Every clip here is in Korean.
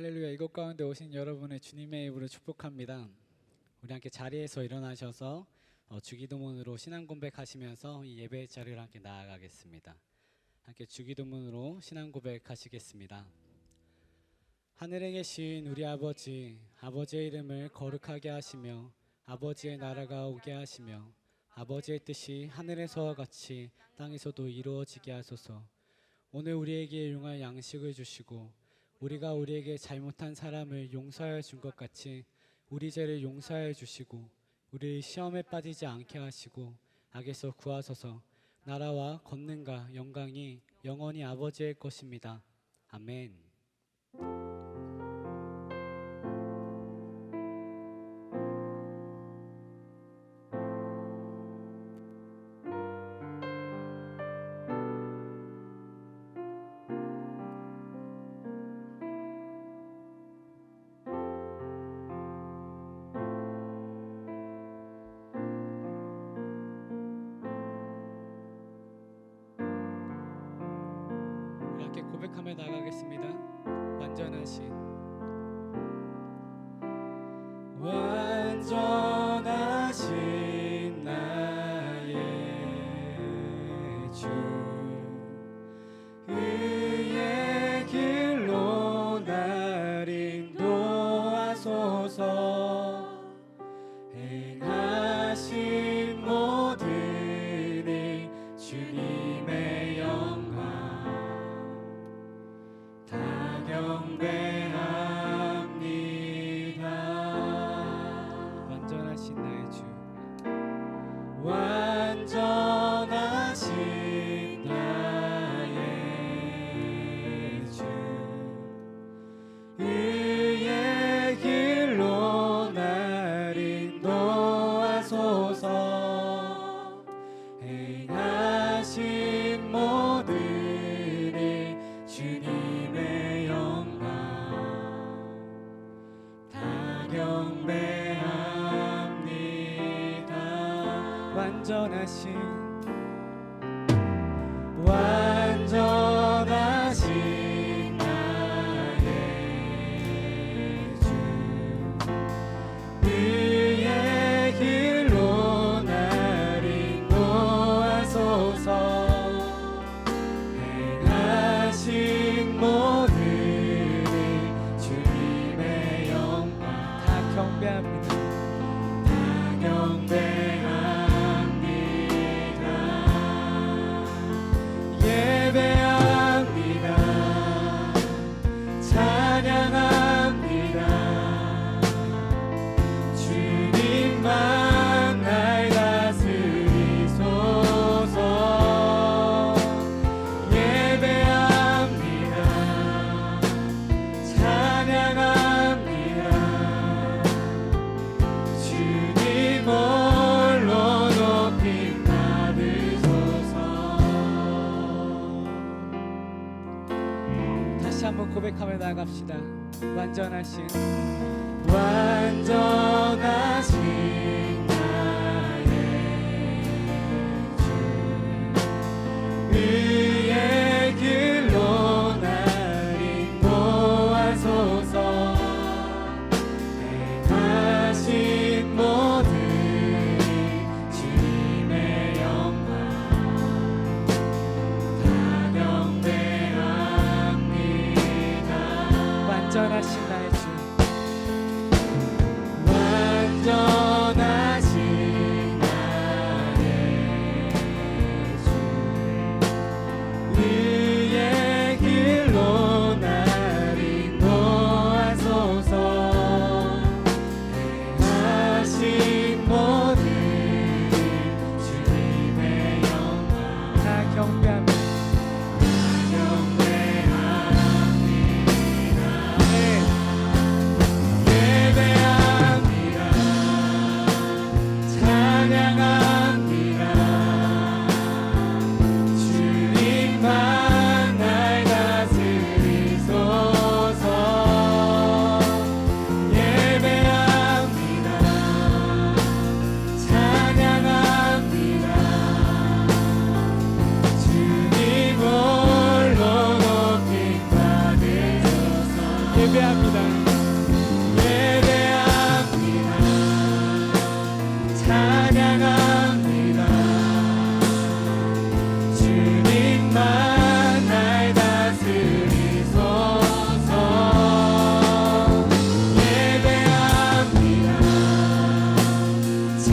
할렐루야. 이곳 가운데 오신 여러분의 주님의 입으로 축복합니다. 우리 함께 자리에서 일어나셔서 주기도문으로 신앙 고백하시면서 이 예배의 자리를 함께 나아가겠습니다. 함께 주기도문으로 신앙 고백하시겠습니다. 하늘에 계신 우리 아버지, 아버지의 이름을 거룩하게 하시며 아버지의 나라가 오게 하시며 아버지의 뜻이 하늘에서와 같이 땅에서도 이루어지게 하소서. 오늘 우리에게 용할 양식을 주시고 우리가 우리에게 잘못한 사람을 용서하여 준 것 같이 우리 죄를 용서하여 주시고 우리를 시험에 빠지지 않게 하시고 악에서 구하소서. 나라와 권능과 영광이 영원히 아버지의 것입니다. 아멘. 함께 고백하며 나가겠습니다. 완전하신 나의 주, 의의 길로 날 인도하소서. 행하신 모든 일 주님의 영광 다 경배합니다. 완전하신 나의 주, 완전하신 나의 주, 의의 길로 날 인도하소서. 행하신 모든 일 주님의 영광 다 경배합니다. 완전하신 나의 주, 의의 길로 날 인도하소서. 행하신 모든 일 주님의 영광 다 경배합니다. 다 경배합니다. 예배합니다. 찬양합니다. 주님만 날 다스리소서. 예배합니다. 찬양합니다. 주님 홀로 높임 받으소서. 다시 한번 고백하며 나갑시다. 완전하신 나의 주, 의의 길로 날 인도하소서. 행하신 모든 일 주님의 영광 다 경배합니다. 완전하신 나의 주, 완전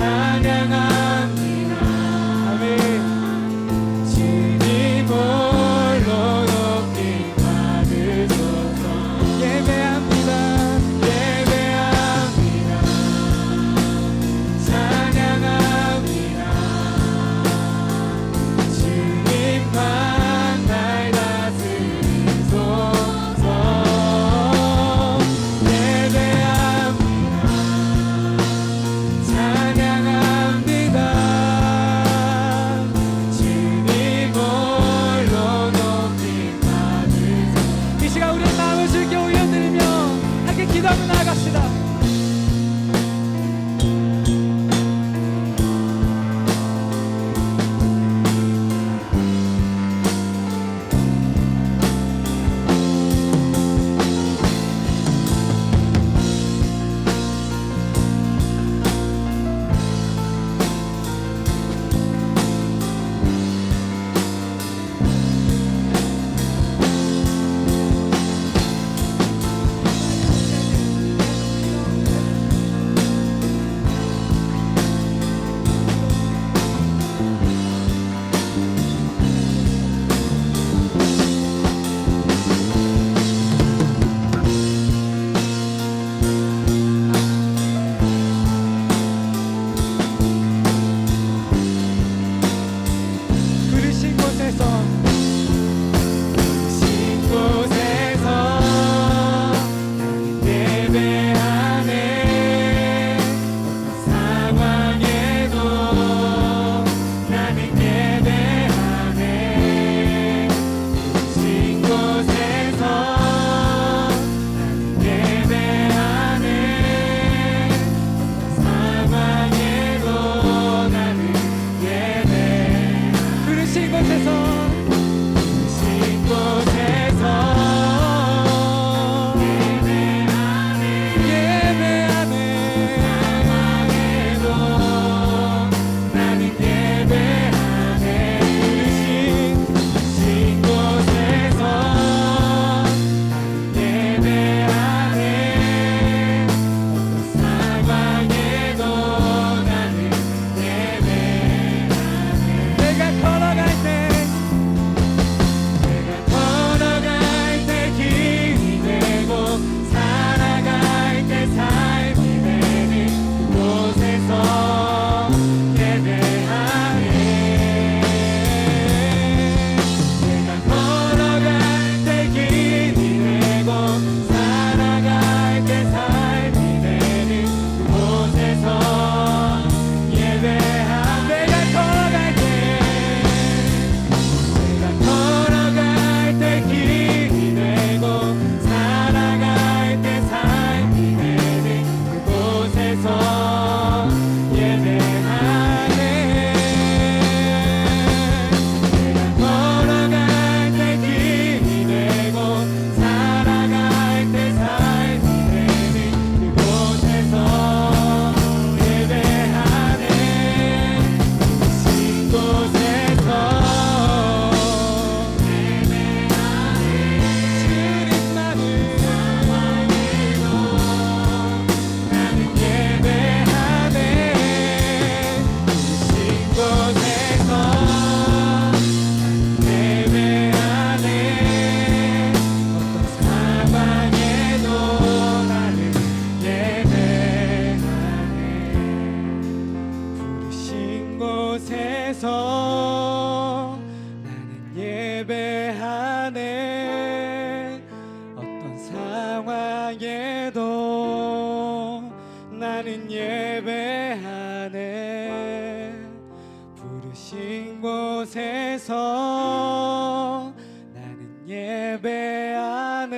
찬양합니다. 아멘. 주님 홀로 높이 받으소서. 예배합니다. 예배합니다. 찬양합니다. 주님만 날 다스리소서. 예배합니다. 찬양합니다. 주님 홀로 높이 받으소서. 이 시간 우리의 마음을 주께 올려드리며 함께 기도하며 나아갑시다. 부르신 곳에서 예배하네. 상황에도 나는 예배하네. 부르신 곳에서 예배하네. 상황에도 나는 예배하네. 부르신 곳에서 예배하네. 상황에도 나는 예배하네. 부르신 곳에서 예배하네. 상황에도 나는 예배하네. 내가 걸어갈 때 길이 되고 살아갈 때 삶이 되는 곳에서 예배하네. 내가 걸어갈 때 길이 되고 살아갈 때 삶이 되는 곳에서 예배하네. 내가 걸어갈 때 길이 되고 살아갈 때 삶이 되는 그곳에서 예배하네. 내가 걸어갈 때 길이 되고 살아갈 때 삶이 되는 그곳에서 예배하네. 신 곳에서 주님만을 상황에도 나는 예배하네. 신 곳에서 예배하네. 어떤 상황에도 나는 예배하네. 부르신 곳에서 나는 예배하네. 어떤 상황에도 나는 예배하네. 부르신 곳에서 나는 예배하네.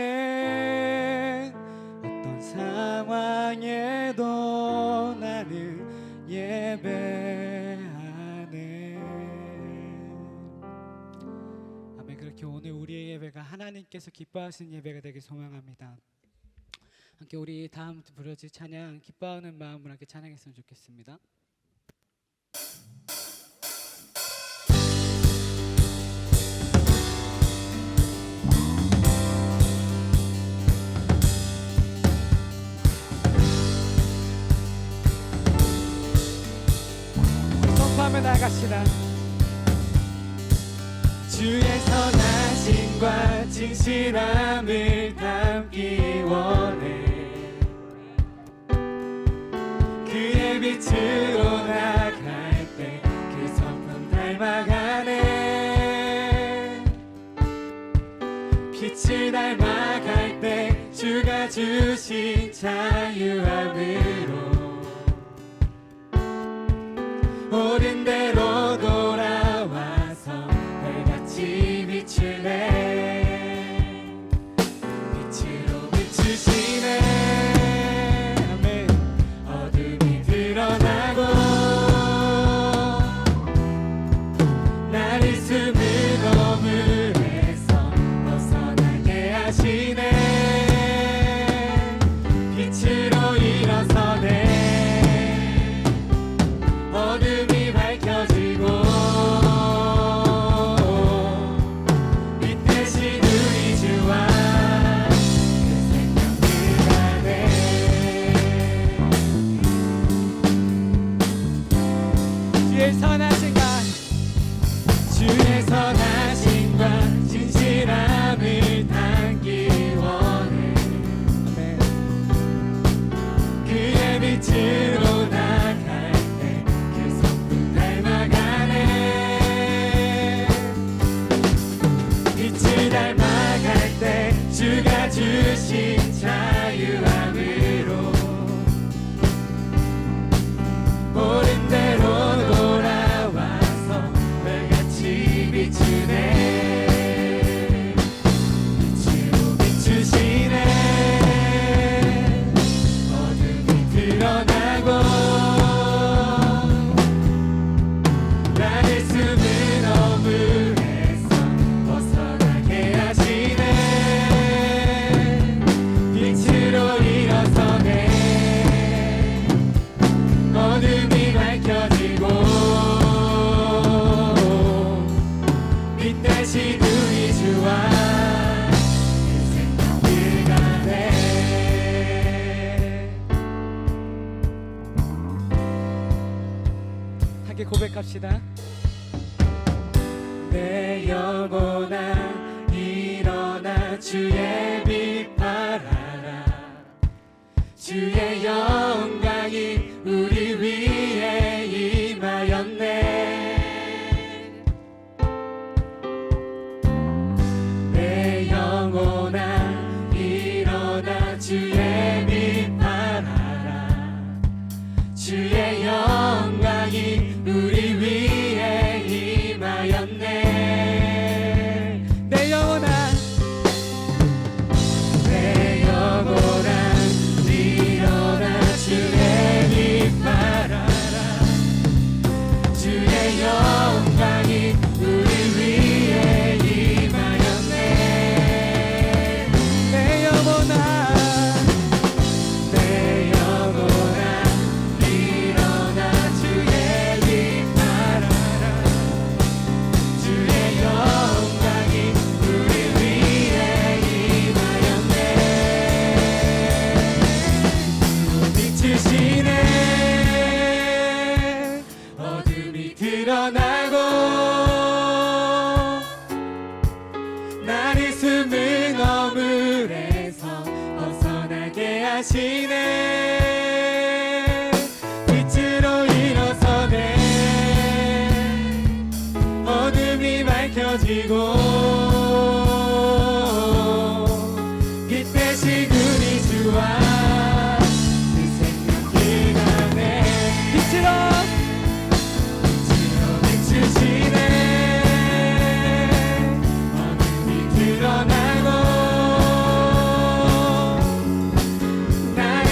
어떤 상황에도 나는 예배하네. 아멘. 그렇게 오늘 우리의 예배가 하나님께서 기뻐하시는 예배가 되길 소망합니다. 함께 우리 다음 부르짖을 찬양 기뻐하는 마음으로 함께 찬양했으면 좋겠습니다. 기뻐하며 나아갑시다. 주의 선하심과 진실함을 담기 원해. 그의 빛으로 나갈 때 그 성품 닮아가네. 빛을 닮아갈 때 주가 주신 자유함으로 옳은 대로 돌아와서 달같이 비추네. 빛으로 비추시네. 아멘. 어둠이 드러나고 나를 숨은 어물에서 벗어나게 하시네. 빛으로 일어서네. 어둠이 밝혀지고 빛 대신 우리 주와 그 생명을 가네. 주의 선하신가 주의 선하심과 진실함을 담기 원해. 아멘. 그의 빛으로 나갈 때 그 성품 닮아가네. 빛을 닮아갈 때 주가 주신 자유함으로 옳은 대로 돌아와서 별같이 비추네. 빛으로 비추시네. 어둠이 드러나고 나를 숨은 어물에서 벗어나게 하시네. 빛으로 일어서네. 어둠이 밝혀지고 빛 대신 우리 주와 그 생명을 가네. 함께 고백합시다. 내 영혼아 일어나 주의 빛 발하라. 주의 영광이 우리 위에 임하였네. 내 영혼아 일어나 주의 빛 발하라. 주의 영광이 우리 위에 임하였네. 내 영혼아 내 영혼아 일어나 주의 빛 발하라. 주의 영광이 우리 위에 임하였네. 내 영혼아 내 영혼아 일어나 주의 빛 발하라. 주의 영광이 우리 위에 임하였네. 비추시네. 어둠이 드러나고 나를 숨은 어물에서 벗어나게 하시네. 빛으로 일어서네. 어둠이 밝혀지고 빛 대신 우리 주와 그 생명길 가네. 빛으로 빛으로 비추시네. 어둠이 드러나고 나를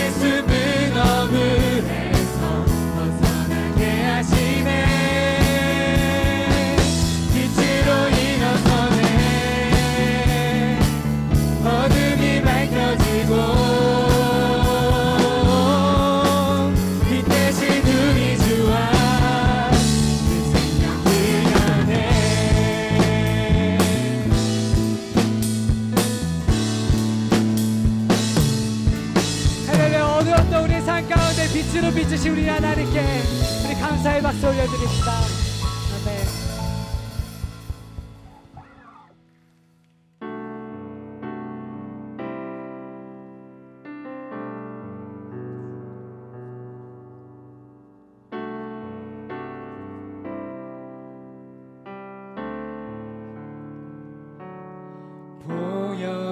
감사의 박수 올려드립니다. 아멘.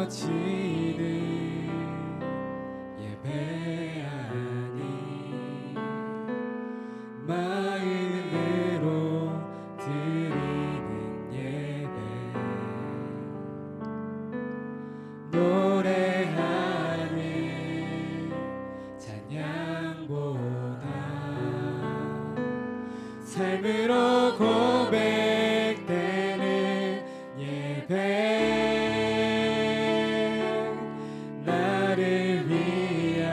보여지는 예배 아니 마음으로 드리는 예배 노래하는 찬양보다 삶으로 고백되는 예배 나를 위한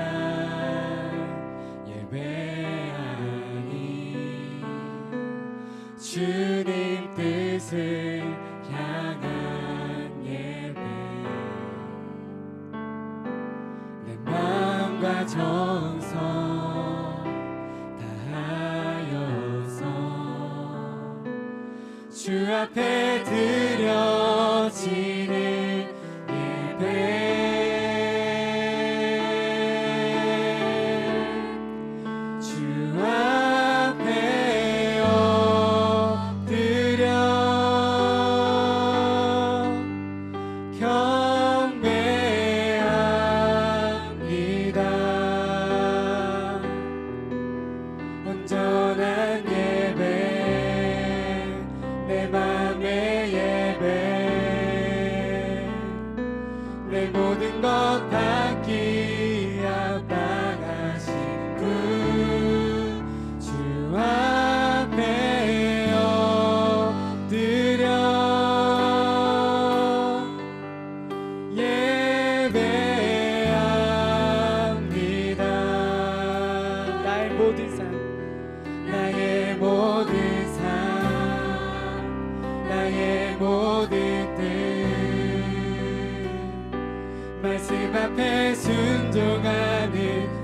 예배하니 주님 뜻을 향한 예배 내 마음과 정성 다하여서 주 앞에 드려지는 예배 온전한 예배 내 맘의 예배 내 모든 것 받기 합당하신 주 앞에 엎드려 예배합니다. 나의 모든 삶 나의 모든 삶 나의 모든 뜻 말씀 앞에 순종하는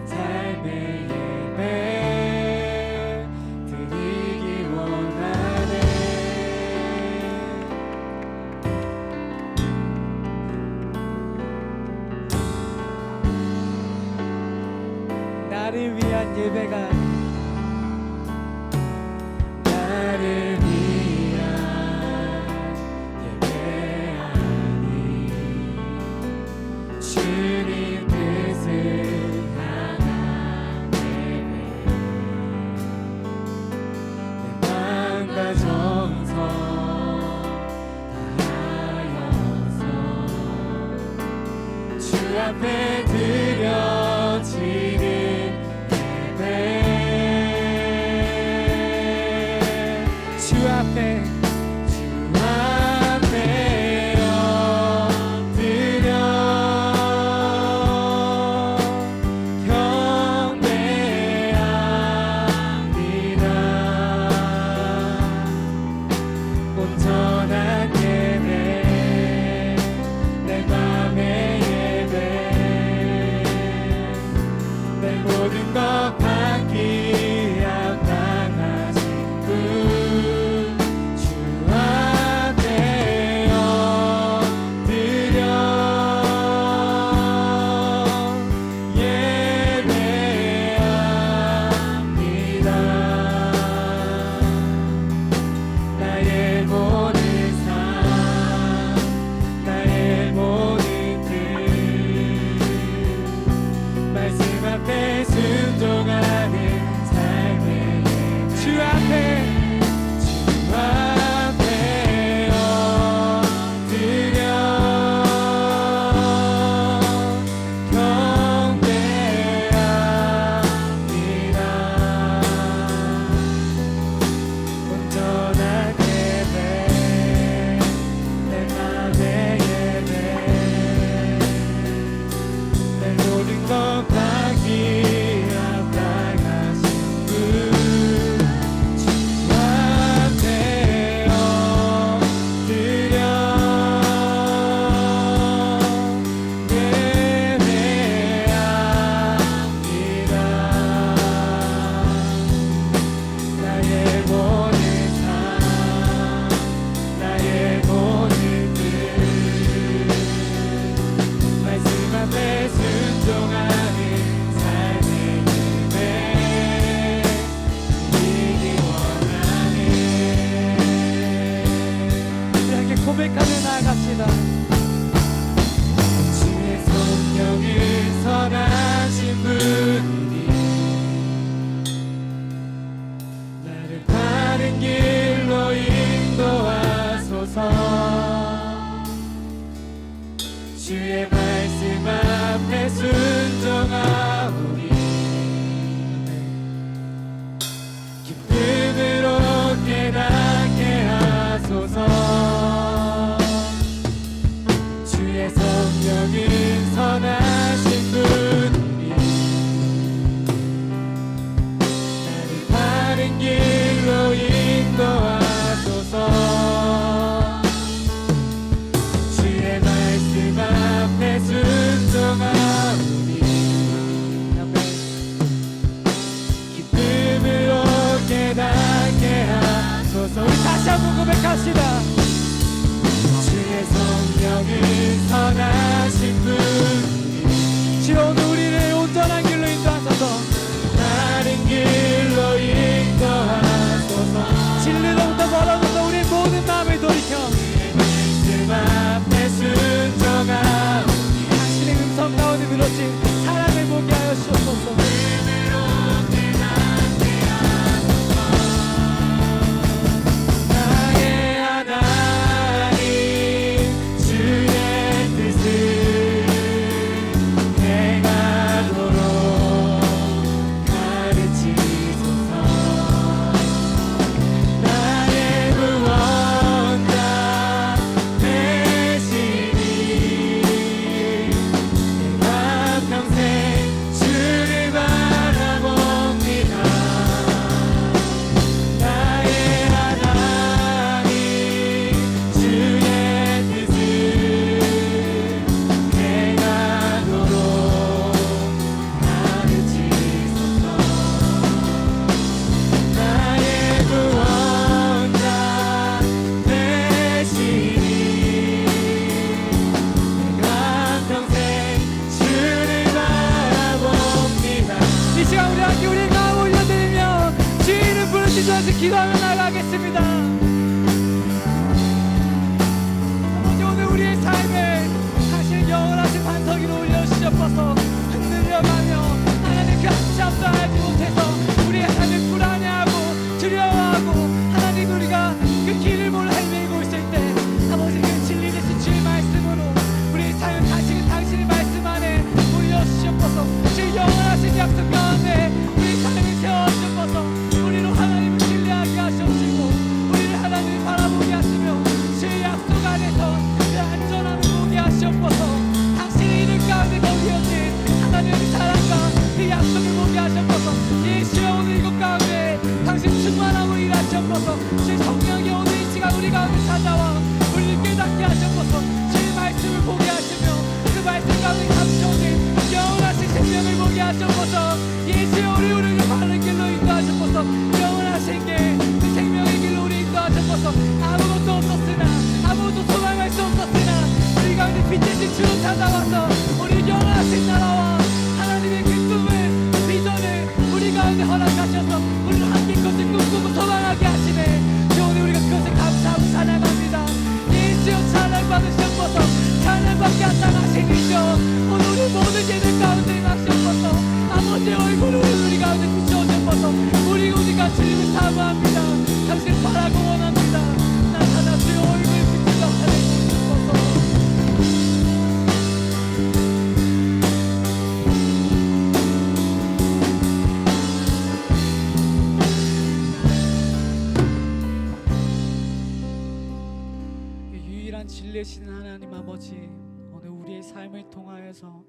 삶의 예배 드리기 원하네. 나를 위한 예배가 나를 위한 예배하니 주님 뜻을 향한 예배 내 마음과 정성 다하여서 주 앞에 드려지는 예배 주 앞에 엎드려 경배합니다. 온전한 예배 내 맘의 예배 내 모든 것 받기 합당하신 주 한번 고백합시다. 주의 성령은 선하신 분 주여 오늘 우리를 온전한 길로 인도하소서. 다른 길로 인도하소서 진리로부터 멀어져서 우리의 모든 마음을 돌이켜 말씀 앞에 순종하오 당신의 음성 가운데 들어진 사랑을 보게 하여 주옵소서. 나의 하나님 주의 뜻을 행하도록 가르치소서 나의 구원자 되시니 내가 평생 주를 바라봅니다 나의 하나님 주의 뜻을 행하도록 가르치소서 나의 구원자 되시니 내가 평생 주를 바라봅니다 이 시간 우리 함께 우리의 마음 올려드리며 주 이름 부르시면서 기도하며 나가겠습니다. 아버지 오늘 우리의 삶을 당신의 영원하신 반석 위로 올려주시옵소서. 흔들려가며 하나님 그 한참도 알지 못해서 우리의 삶을 불안해하고 두려워하고 하나님 우리가 그 길을 몰라 헤매고 있을 때 아버지 그 진리 되신 주의 말씀으로 우리의 삶을 당신의 말씀 안에 올려주시옵소서. 주의 영원하신 약속 가운데 우리 삶을 세워주옵소서. 우리로 하나님을 신뢰하게 하시옵시고 우리를 하나님을 바라보게 하시며 주의 약속 안에서 그 안전함을 보게 하시옵소서. 당신의 이름 가운데 거기어진 하나님의 사랑과 그 약속을 보게 하시옵소서. 예수여 오늘 이곳 가운데 당신 충만함을 일하시옵소서. 주의 성령이 오늘 이 시간 우리 가운데 찾아와 우리를 깨닫게 하시옵소서. 주의 말씀을 보게 하시며 그 말씀 가운데 감춰진 영원하신 생명을 보게 하시옵소서. 예수여 우리를 바른 길로 인도하시옵소서. 영원하신 그 생명의 길로 우리 인도하시옵소서. 아무것도 없었으나 아무것도 소망할 수 없었으나 우리 가운데 빛되신 주로 찾아와서 우리 영원하신 나라와 하나님의 그 꿈을 그 비전을 우리 가운데 허락하셔서 우리를 한 길것을 꿈꾸고 소망하게 하시네. 주 오늘 우리가 그것을 감사하고 찬양합니다. 예수여 찬양 받으시옵소서. 찬양받게 합당하신 이죠 오늘 우리 모든 죄들 가운데 임하시옵소서. 아버지의 얼굴을 우리 가운데 비춰주옵소서. 우리가 주님을 사모합니다. 당신을 바라고 원합니다. 나타나 주의 얼굴을 비추며 하시옵소서. 유일한 진리이신 하나님 아버지 오늘 우리의 삶을 통하여서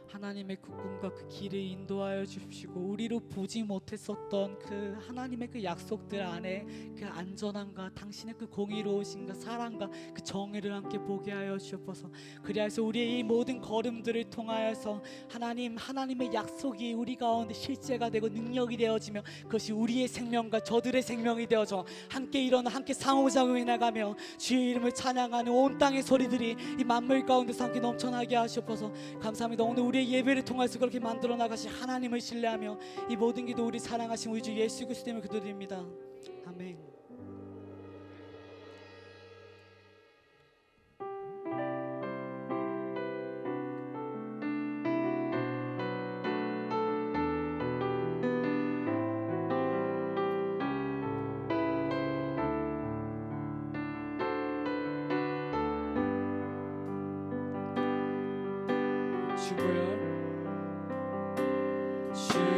하나님의 그 꿈과 그 길을 인도하여 주시고 우리로 보지 못했었던 그 하나님의 그 약속들 안에 그 안전함과 당신의 그 공의로우신과 사랑과 그 정의를 함께 보게 하여 주옵소서. 그리하여서 우리의 이 모든 걸음들을 통하여서 하나님의 약속이 우리 가운데 실제가 되고 능력이 되어지며 그것이 우리의 생명과 저들의 생명이 되어져 함께 일어나 함께 상호작용해 나가며 주의 이름을 찬양하는 온 땅의 소리들이 이 만물 가운데서 함께 넘쳐나게 하시옵소서. 감사합니다. 오늘 우리의 예배를 통해서 그렇게 만들어 나가신 하나님을 신뢰하며 이 모든 기도 우리 사랑하신 우리 주 예수 그리스도 이름으로 기도드립니다. 아멘.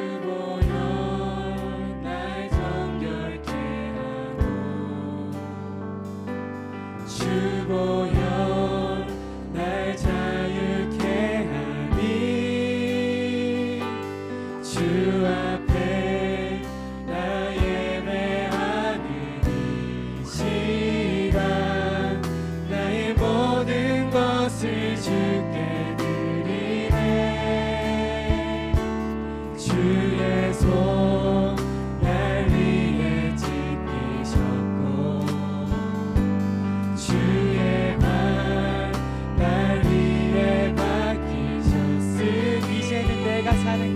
주보여 날 정결케 하고 주보여 날 자유케 하니 주 앞에 나 예배하는 이 시간 나의 모든 것을 주께 주의 손 날 위에 지키셨고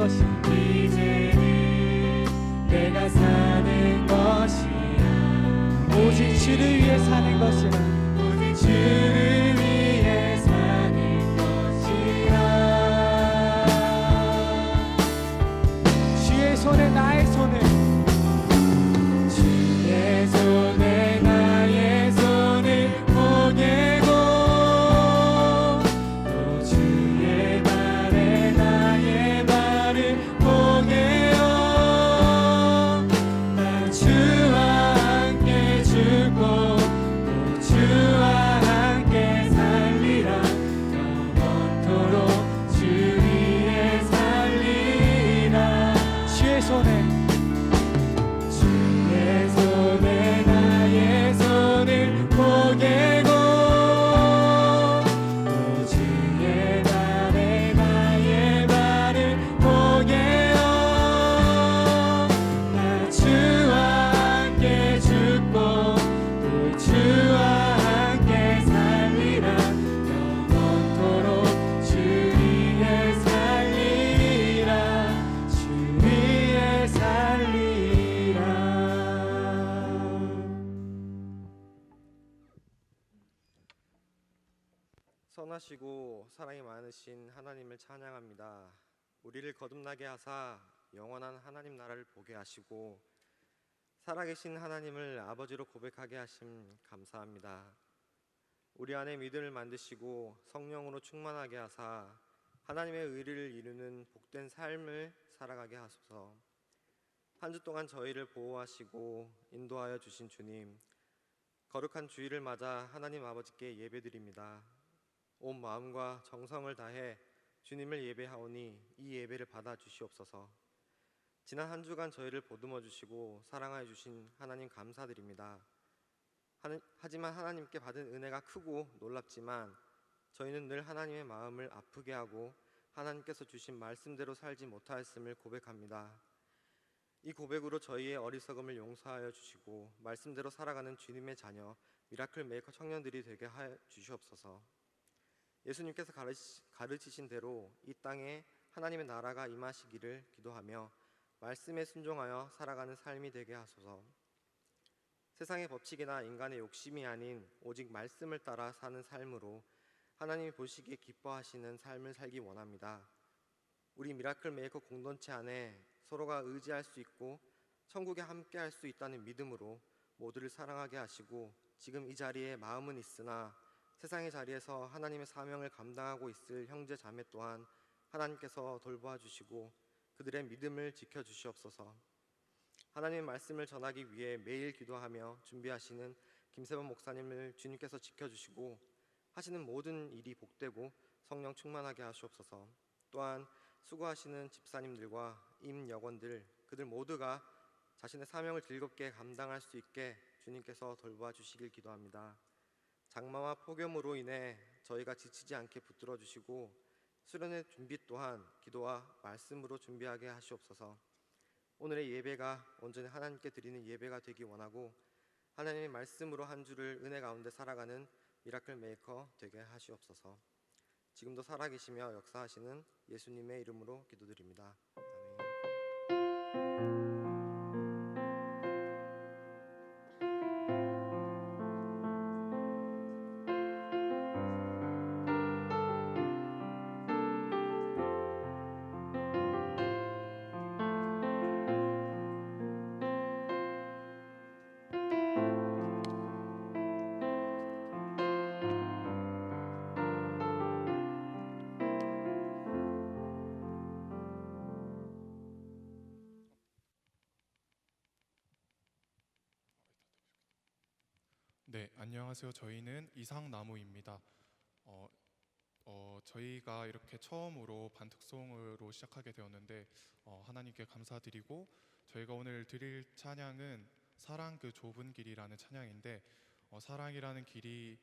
것이야. 이제는 내가 사는 것이야. 오직 주를 위해 사는 것이라. 오직 주를 위해 사는 것이야. 주의 손에 나의 손을, 주의 손에 나의 손을 보내고 또 주의 발에 나의 발을 보내어 나 주와 함께 죽고 또 주와 함께 살리라. 영원토록 주 위에 살리라. 주의 손에 주의 손에 나의 손을 보내고 또 주의 발에 나의 발을 보내어 나 주와 함께 죽고 또 주와 함께 살리라. 영원토록 주 위에 살리라. 주 위에 살리라. 선하시고 사랑이 많으신 하나님을 찬양합니다. 우리를 거듭나게 하사 영원한 하나님 나라를 보게 하시고 살아계신 하나님을 아버지로 고백하게 하심 감사합니다. 우리 안에 믿음을 만드시고 성령으로 충만하게 하사 하나님의 의를 이루는 복된 삶을 살아가게 하소서. 한 주 동안 저희를 보호하시고 인도하여 주신 주님, 거룩한 주일을 맞아 하나님 아버지께 예배드립니다. 온 마음과 정성을 다해 주님을 예배하오니 이 예배를 받아 주시옵소서. 지난 한 주간 저희를 보듬어 주시고 사랑하여 주신 하나님 감사드립니다. 하지만 하나님께 받은 은혜가 크고 놀랍지만 저희는 늘 하나님의 마음을 아프게 하고 하나님께서 주신 말씀대로 살지 못하였음을 고백합니다. 이 고백으로 저희의 어리석음을 용서하여 주시고 말씀대로 살아가는 주님의 자녀 미라클 메이커 청년들이 되게 하여 주시옵소서. 예수님께서 가르치신 대로 이 땅에 하나님의 나라가 임하시기를 기도하며 말씀에 순종하여 살아가는 삶이 되게 하소서. 세상의 법칙이나 인간의 욕심이 아닌 오직 말씀을 따라 사는 삶으로 하나님이 보시기에 기뻐하시는 삶을 살기 원합니다. 우리 미라클 메이커 공동체 안에 서로가 의지할 수 있고 천국에 함께 할 수 있다는 믿음으로 모두를 사랑하게 하시고 지금 이 자리에 마음은 있으나 세상의 자리에서 하나님의 사명을 감당하고 있을 형제 자매 또한 하나님께서 돌보아 주시고 그들의 믿음을 지켜주시옵소서. 하나님의 말씀을 전하기 위해 매일 기도하며 준비하시는 김세범 목사님을 주님께서 지켜주시고 하시는 모든 일이 복되고 성령 충만하게 하시옵소서. 또한 수고하시는 집사님들과 임역원들 그들 모두가 자신의 사명을 즐겁게 감당할 수 있게 주님께서 돌보아 주시길 기도합니다. 장마와 폭염으로 인해 저희가 지치지 않게 붙들어 주시고 수련의 준비 또한 기도와 말씀으로 준비하게 하시옵소서. 오늘의 예배가 온전히 하나님께 드리는 예배가 되기 원하고 하나님의 말씀으로 한 주를 은혜 가운데 살아가는 미라클 메이커 되게 하시옵소서. 지금도 살아계시며 역사하시는 예수님의 이름으로 기도드립니다. 아멘. 네, 안녕하세요. 저희는 이상나무입니다. 저희가 이렇게 처음으로 반특송으로 시작하게 되었는데 하나님께 감사드리고 저희가 오늘 드릴 찬양은 사랑 그 좁은 길이라는 찬양인데 사랑이라는 길이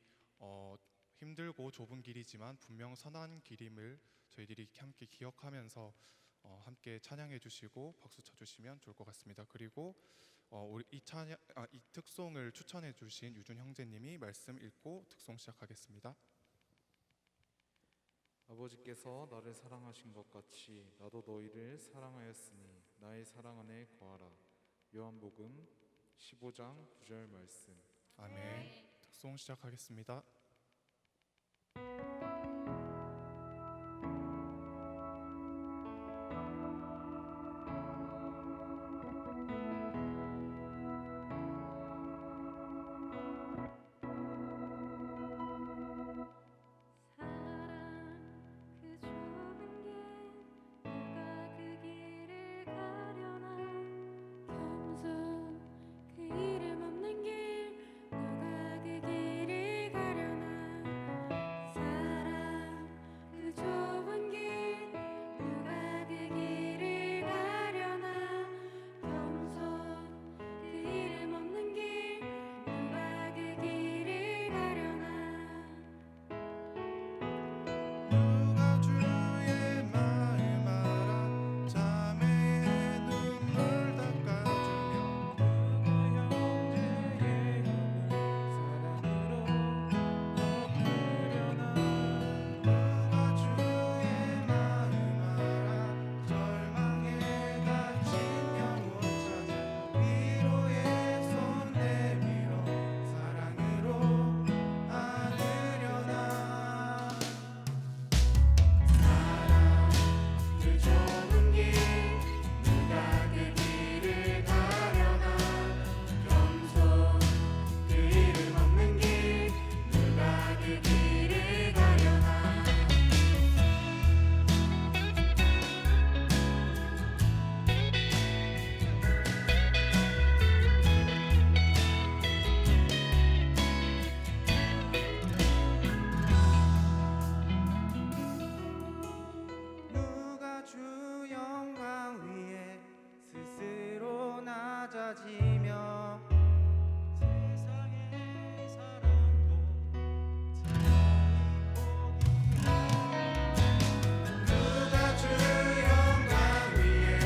힘들고 좁은 길이지만 분명 선한 길임을 저희들이 함께 기억하면서 함께 찬양해 주시고 박수 쳐 주시면 좋을 것 같습니다. 그리고 우리 이 특송을 추천해 주신 유준 형제님이 말씀 읽고 특송 시작하겠습니다. 아버지께서 나를 사랑하신 것 같이 나도 너희를 사랑하였으니 나의 사랑 안에 거하라. 요한복음 15장 9절 말씀. 아멘. 특송 시작하겠습니다. 누가 주의 마음 알아 자매의 눈물 닦아주며 누가 형제의 사랑으로 덮으려나 누가 주의 마음 알아 절망에 갇힌 영혼 찾아 위로의 손 내밀어 사랑으로 안으려나 그 좁은 길 누가 그 길을 가려나 겸손 그 이름 없는 길 누가 그 길을 가려나 누가 주 영광 위에 스스로 낮아지며 세상의 사랑도 누가 주 영광 위에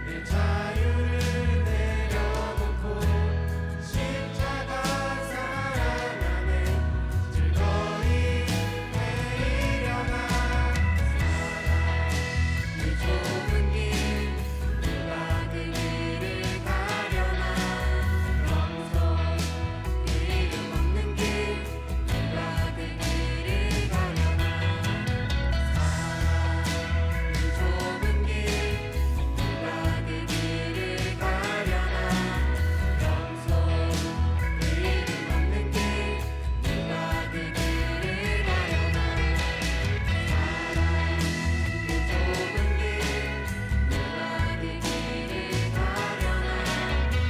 내 자유를 내려놓고 십자가 사랑 안에 즐거이 내리려나 그 좁은 길 누가 그 길을 가려나 겸손 그 이름 없는 길 누가 그 길을 가려나 그 좁은 길 누가 그 길을 가려나 겸손 그 이름 없는 길 누가 그 길을 가려나 그 좁은 길 누가 그 길을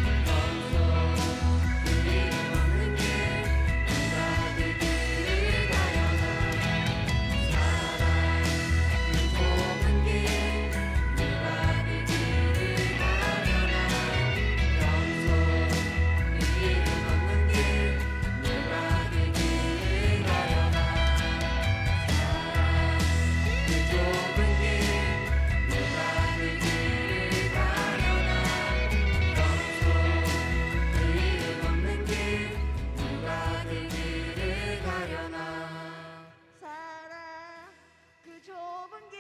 가려나 겸손 그 이름 없는 길 누가 그 길을 가려나 그 좁은 길 누가 그 길을 가려나 겸손 그 이름 없는 길 누가 그 길을 가려나 그 좁은 길 누가 그 길을 가려나 겸손 그 이름 없는 길 누가 그 길을 가려나 사랑 그 좁은 길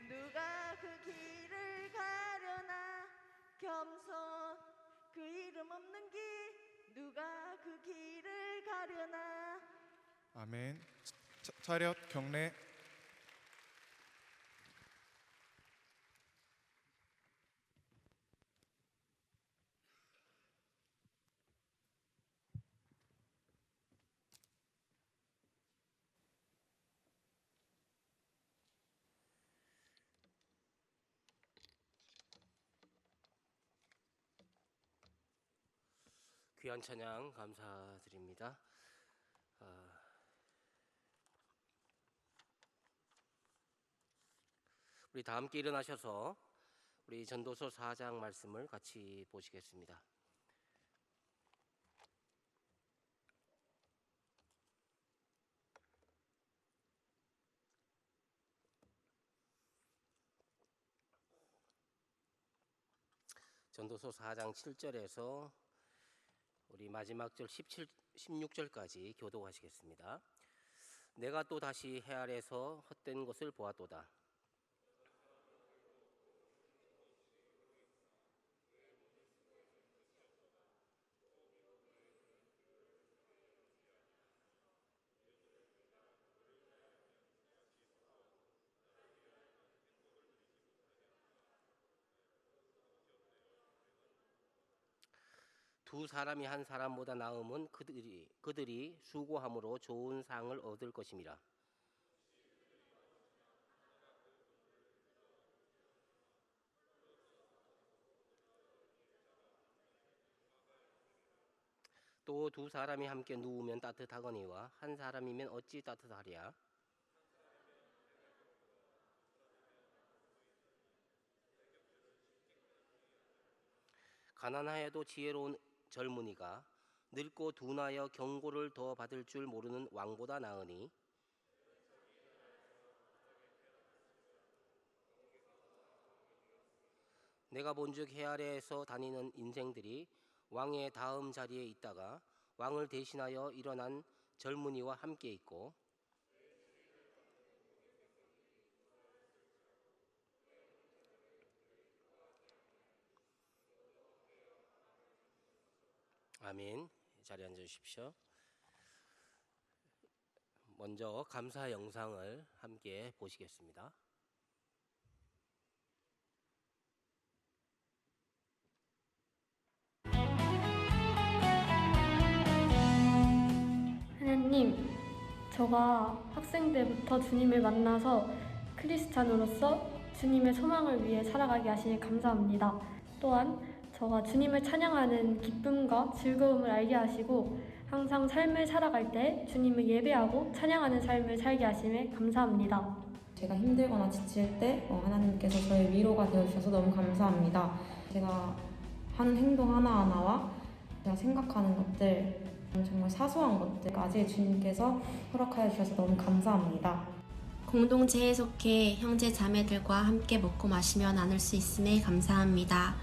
누가 그 길을 가려나 겸손 그 이름 없는 길 누가 그 길을 가려나 아멘. 차렷 경례. 귀한 찬양 감사드립니다. 우리 다 함께 일어나셔서 우리 전도서 4장 말씀을 같이 보시겠습니다. 전도서 4장 7절에서 우리 마지막 절 16절까지 교독하시겠습니다. 내가 또 다시 해 아래에서 헛된 것을 보았도다. 두 사람이 한 사람보다 나음은 그들이 수고함으로 좋은 상을 얻을 것임이라. 또 두 사람이 함께 누우면 따뜻하거니와 한 사람이면 어찌 따뜻하랴. 가난하여도 지혜로운 젊은이가 늙고 둔하여 경고를 더 받을 줄 모르는 왕보다 나으니 내가 본즉 해 아래에서 다니는 인생들이 왕의 다음 자리에 있다가 왕을 대신하여 일어난 젊은이와 함께 있고 아멘. 자리에 앉으십시오. 먼저 감사 영상을 함께 보시겠습니다. 하나님, 저가 학생 때부터 주님을 만나서 크리스찬으로서 주님의 소망을 위해 살아가게 하시니 감사합니다. 또한 저가 주님을 찬양하는 기쁨과 즐거움을 알게 하시고 항상 삶을 살아갈 때 주님을 예배하고 찬양하는 삶을 살게 하심에 감사합니다. 제가 힘들거나 지칠 때 하나님께서 저의 위로가 되어주셔서 너무 감사합니다. 제가 하는 행동 하나하나와 제가 생각하는 것들, 정말 사소한 것들까지 주님께서 허락하여 주셔서 너무 감사합니다. 공동체에 속해 형제 자매들과 함께 먹고 마시며 나눌 수 있음에 감사합니다.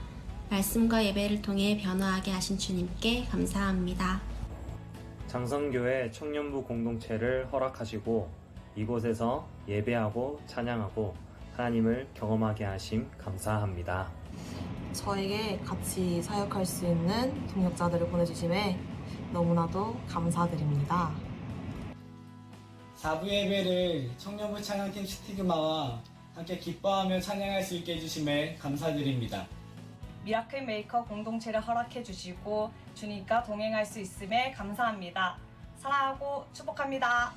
말씀과 예배를 통해 변화하게 하신 주님께 감사합니다. 장성교회 청년부 공동체를 허락하시고 이곳에서 예배하고 찬양하고 하나님을 경험하게 하심 감사합니다. 저에게 같이 사역할 수 있는 동역자들을 보내주심에 너무나도 감사드립니다. 4부 예배를 청년부 찬양팀 스티그마와 함께 기뻐하며 찬양할 수 있게 해주심에 감사드립니다. 미라클 메이커 공동체를 허락해 주시고 주님과 동행할 수 있음에 감사합니다. 사랑하고 축복합니다.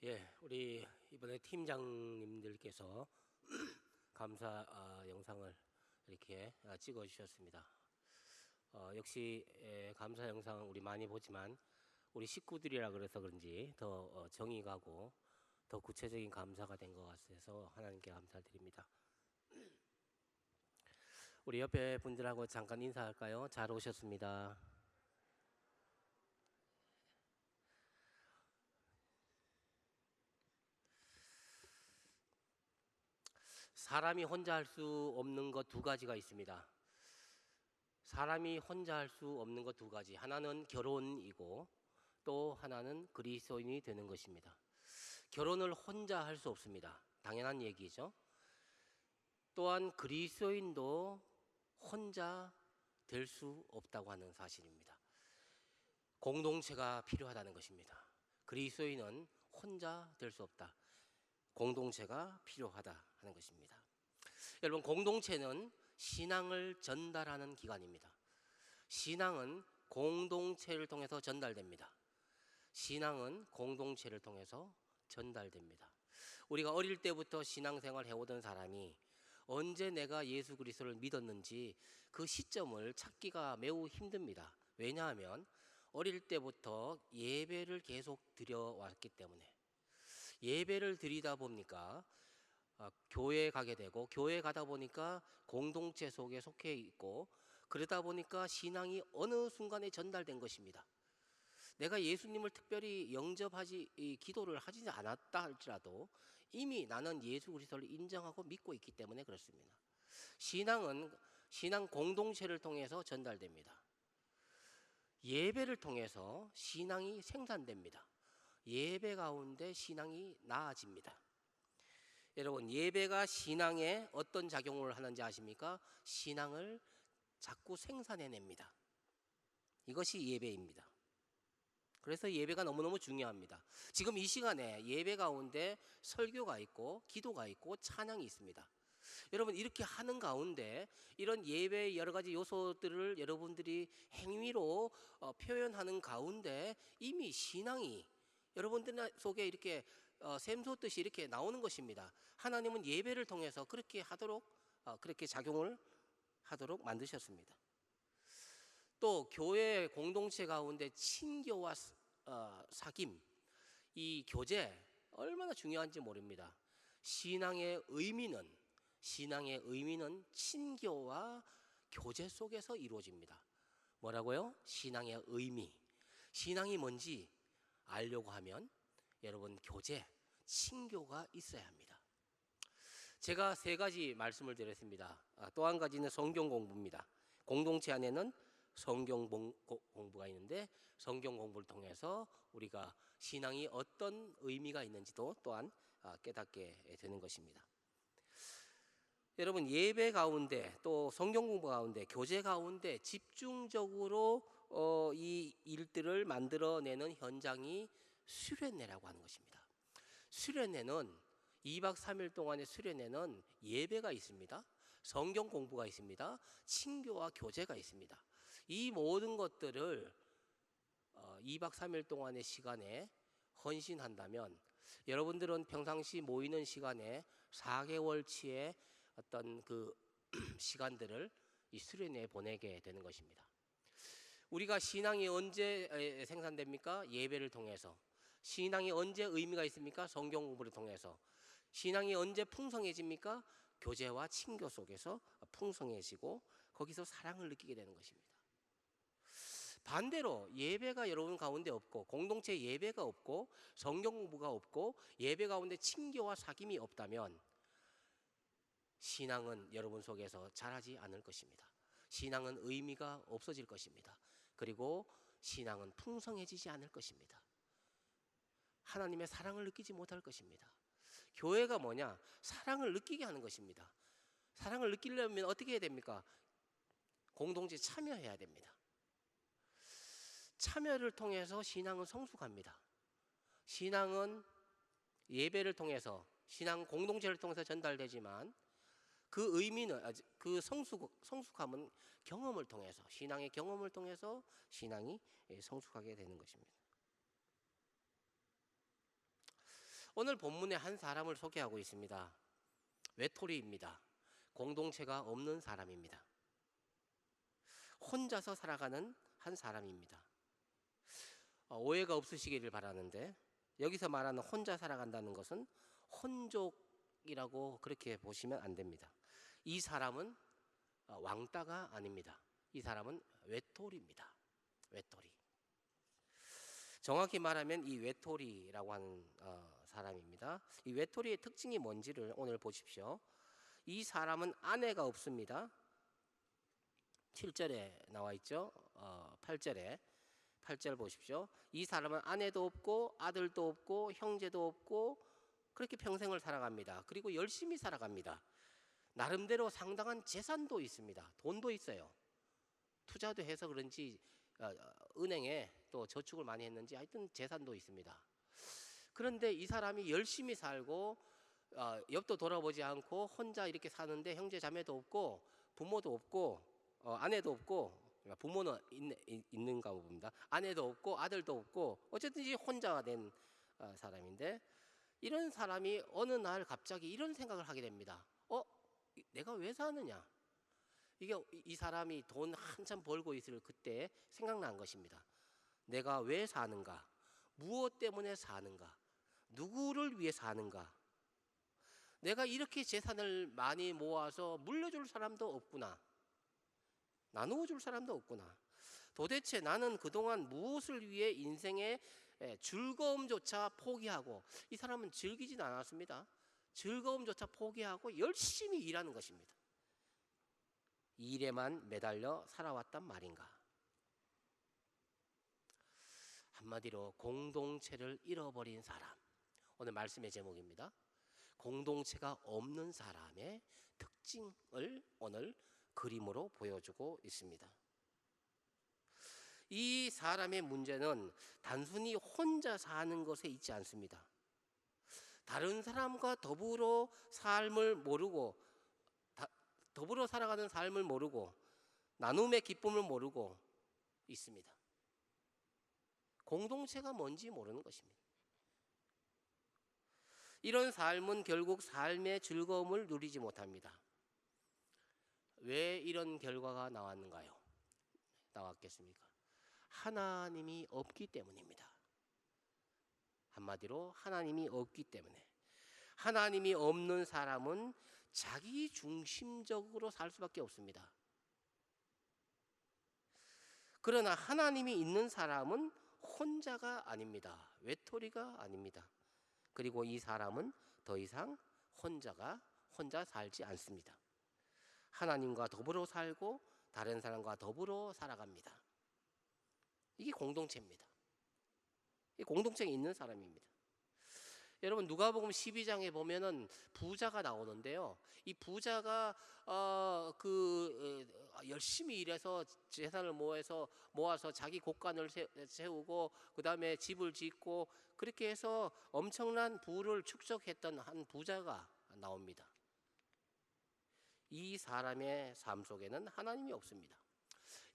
예, 우리 이번에 팀장님들께서 감사 영상을 이렇게 찍어 주셨습니다. 역시 감사 영상 우리 많이 보지만 우리 식구들이라 그래서 그런지 더 정이 가고 더 구체적인 감사가 된 것 같아서 하나님께 감사드립니다. 우리 옆에 분들하고 잠깐 인사할까요? 잘 오셨습니다. 사람이 혼자 할 수 없는 것 두 가지가 있습니다. 사람이 혼자 할 수 없는 것 두 가지. 하나는 결혼이고 또 하나는 그리스도인이 되는 것입니다. 결혼을 혼자 할 수 없습니다. 당연한 얘기죠. 또한 그리스도인도 혼자 될 수 없다고 하는 사실입니다. 공동체가 필요하다는 것입니다. 그리스도인은 혼자 될 수 없다. 공동체가 필요하다 하는 것입니다. 여러분, 공동체는 신앙을 전달하는 기관입니다. 신앙은 공동체를 통해서 전달됩니다. 신앙은 공동체를 통해서 전달됩니다. 우리가 어릴 때부터 신앙생활 해오던 사람이 언제 내가 예수 그리스도를 믿었는지 그 시점을 찾기가 매우 힘듭니다. 왜냐하면 어릴 때부터 예배를 계속 드려왔기 때문에 예배를 드리다 보니까 교회에 가게 되고 교회에 가다 보니까 공동체 속에 속해 있고 그러다 보니까 신앙이 어느 순간에 전달된 것입니다. 내가 예수님을 특별히 영접하지 기도를 하지 않았다 할지라도 이미 나는 예수 그리스도를 인정하고 믿고 있기 때문에 그렇습니다. 신앙은 신앙 공동체를 통해서 전달됩니다. 예배를 통해서 신앙이 생산됩니다. 예배 가운데 신앙이 나아집니다. 여러분, 예배가 신앙에 어떤 작용을 하는지 아십니까? 신앙을 자꾸 생산해냅니다. 이것이 예배입니다. 그래서 예배가 너무너무 중요합니다. 지금 이 시간에 예배 가운데 설교가 있고 기도가 있고 찬양이 있습니다. 여러분, 이렇게 하는 가운데 이런 예배의 여러 가지 요소들을 여러분들이 행위로 표현하는 가운데 이미 신앙이 여러분들 속에 이렇게 샘솟듯이 이렇게 나오는 것입니다. 하나님은 예배를 통해서 그렇게 하도록 그렇게 작용을 하도록 만드셨습니다. 또 교회 공동체 가운데 친교와 사귐, 이 교제 얼마나 중요한지 모릅니다. 신앙의 의미는 친교와 교제 속에서 이루어집니다. 뭐라고요? 신앙의 의미. 신앙이 뭔지 알려고 하면 여러분 교제, 친교가 있어야 합니다. 제가 3가지 말씀을 드렸습니다. 또 한 가지는 성경 공부입니다. 공동체 안에는 성경 공부가 있는데 성경 공부를 통해서 우리가 신앙이 어떤 의미가 있는지도 또한 깨닫게 되는 것입니다. 여러분, 예배 가운데 또 성경 공부 가운데 교제 가운데 집중적으로 이 일들을 만들어내는 현장이 수련회라고 하는 것입니다. 수련회는 2박 3일 동안의 수련회는 예배가 있습니다. 성경 공부가 있습니다. 친교와 교제가 있습니다. 이 모든 것들을 2박 3일 동안의 시간에 헌신한다면 여러분들은 평상시 모이는 시간에 4개월치의 어떤 그 시간들을 이 수련회에 보내게 되는 것입니다. 우리가 신앙이 언제 생산됩니까? 예배를 통해서. 신앙이 언제 의미가 있습니까? 성경 공부를 통해서. 신앙이 언제 풍성해집니까? 교제와 친교 속에서 풍성해지고 거기서 사랑을 느끼게 되는 것입니다. 반대로 예배가 여러분 가운데 없고 공동체 예배가 없고 성경 공부가 없고 예배 가운데 친교와 사귐이 없다면 신앙은 여러분 속에서 자라지 않을 것입니다. 신앙은 의미가 없어질 것입니다. 그리고 신앙은 풍성해지지 않을 것입니다. 하나님의 사랑을 느끼지 못할 것입니다. 교회가 뭐냐? 사랑을 느끼게 하는 것입니다. 사랑을 느끼려면 어떻게 해야 됩니까? 공동체에 참여해야 됩니다. 참여를 통해서 신앙은 성숙합니다. 신앙은 예배를 통해서, 신앙 공동체를 통해서 전달되지만 그 의미는, 그 성숙함은 경험을 통해서, 신앙의 경험을 통해서 신앙이 성숙하게 되는 것입니다. 오늘 본문에 한 사람을 소개하고 있습니다. 외톨이입니다. 공동체가 없는 사람입니다. 혼자서 살아가는 한 사람입니다. 오해가 없으시기를 바라는데 여기서 말하는 혼자 살아간다는 것은 혼족이라고 그렇게 보시면 안 됩니다. 이 사람은 왕따가 아닙니다. 이 사람은 외톨이입니다. 외톨이. 정확히 말하면 이 외톨이라고 하는 사람입니다. 이 외톨이의 특징이 뭔지를 오늘 보십시오. 이 사람은 아내가 없습니다. 7절에 나와 있죠. 8절 보십시오. 이 사람은 아내도 없고 아들도 없고 형제도 없고 그렇게 평생을 살아갑니다. 그리고 열심히 살아갑니다. 나름대로 상당한 재산도 있습니다. 돈도 있어요. 투자도 해서 그런지 은행에 또 저축을 많이 했는지 하여튼 재산도 있습니다. 그런데 이 사람이 열심히 살고 옆도 돌아보지 않고 혼자 이렇게 사는데 형제 자매도 없고 부모도 없고 아내도 없고, 부모는 있는가 봅니다. 아내도 없고 아들도 없고 어쨌든 혼자가 된 사람인데 이런 사람이 어느 날 갑자기 이런 생각을 하게 됩니다. 내가 왜 사느냐? 이게 이 사람이 돈 한참 벌고 있을 그때 생각난 것입니다. 내가 왜 사는가? 무엇 때문에 사는가? 누구를 위해 사는가? 내가 이렇게 재산을 많이 모아서 물려줄 사람도 없구나. 나누어 줄 사람도 없구나. 도대체 나는 그동안 무엇을 위해 인생의 즐거움조차 포기하고, 이 사람은 즐기진 않았습니다. 즐거움조차 포기하고 열심히 일하는 것입니다. 일에만 매달려 살아왔단 말인가? 한마디로 공동체를 잃어버린 사람. 오늘 말씀의 제목입니다. 공동체가 없는 사람의 특징을 오늘 그림으로 보여주고 있습니다. 이 사람의 문제는 단순히 혼자 사는 것에 있지 않습니다. 다른 사람과 더불어 삶을 모르고, 더불어 살아가는 삶을 모르고, 나눔의 기쁨을 모르고 있습니다. 공동체가 뭔지 모르는 것입니다. 이런 삶은 결국 삶의 즐거움을 누리지 못합니다. 왜 이런 결과가 나왔겠습니까? 하나님이 없기 때문입니다. 한마디로 하나님이 없기 때문에. 하나님이 없는 사람은 자기 중심적으로 살 수밖에 없습니다. 그러나 하나님이 있는 사람은 혼자가 아닙니다. 외톨이가 아닙니다. 그리고 이 사람은 더 이상 혼자 살지 않습니다. 하나님과 더불어 살고 다른 사람과 더불어 살아갑니다. 이게 공동체입니다. 이 공동체에 있는 사람입니다. 여러분 누가복음 12장에 보면은 부자가 나오는데요. 이 부자가 열심히 일해서 재산을 모아서 자기 곳간을 세우고 그 다음에 집을 짓고 그렇게 해서 엄청난 부를 축적했던 한 부자가 나옵니다. 이 사람의 삶 속에는 하나님이 없습니다.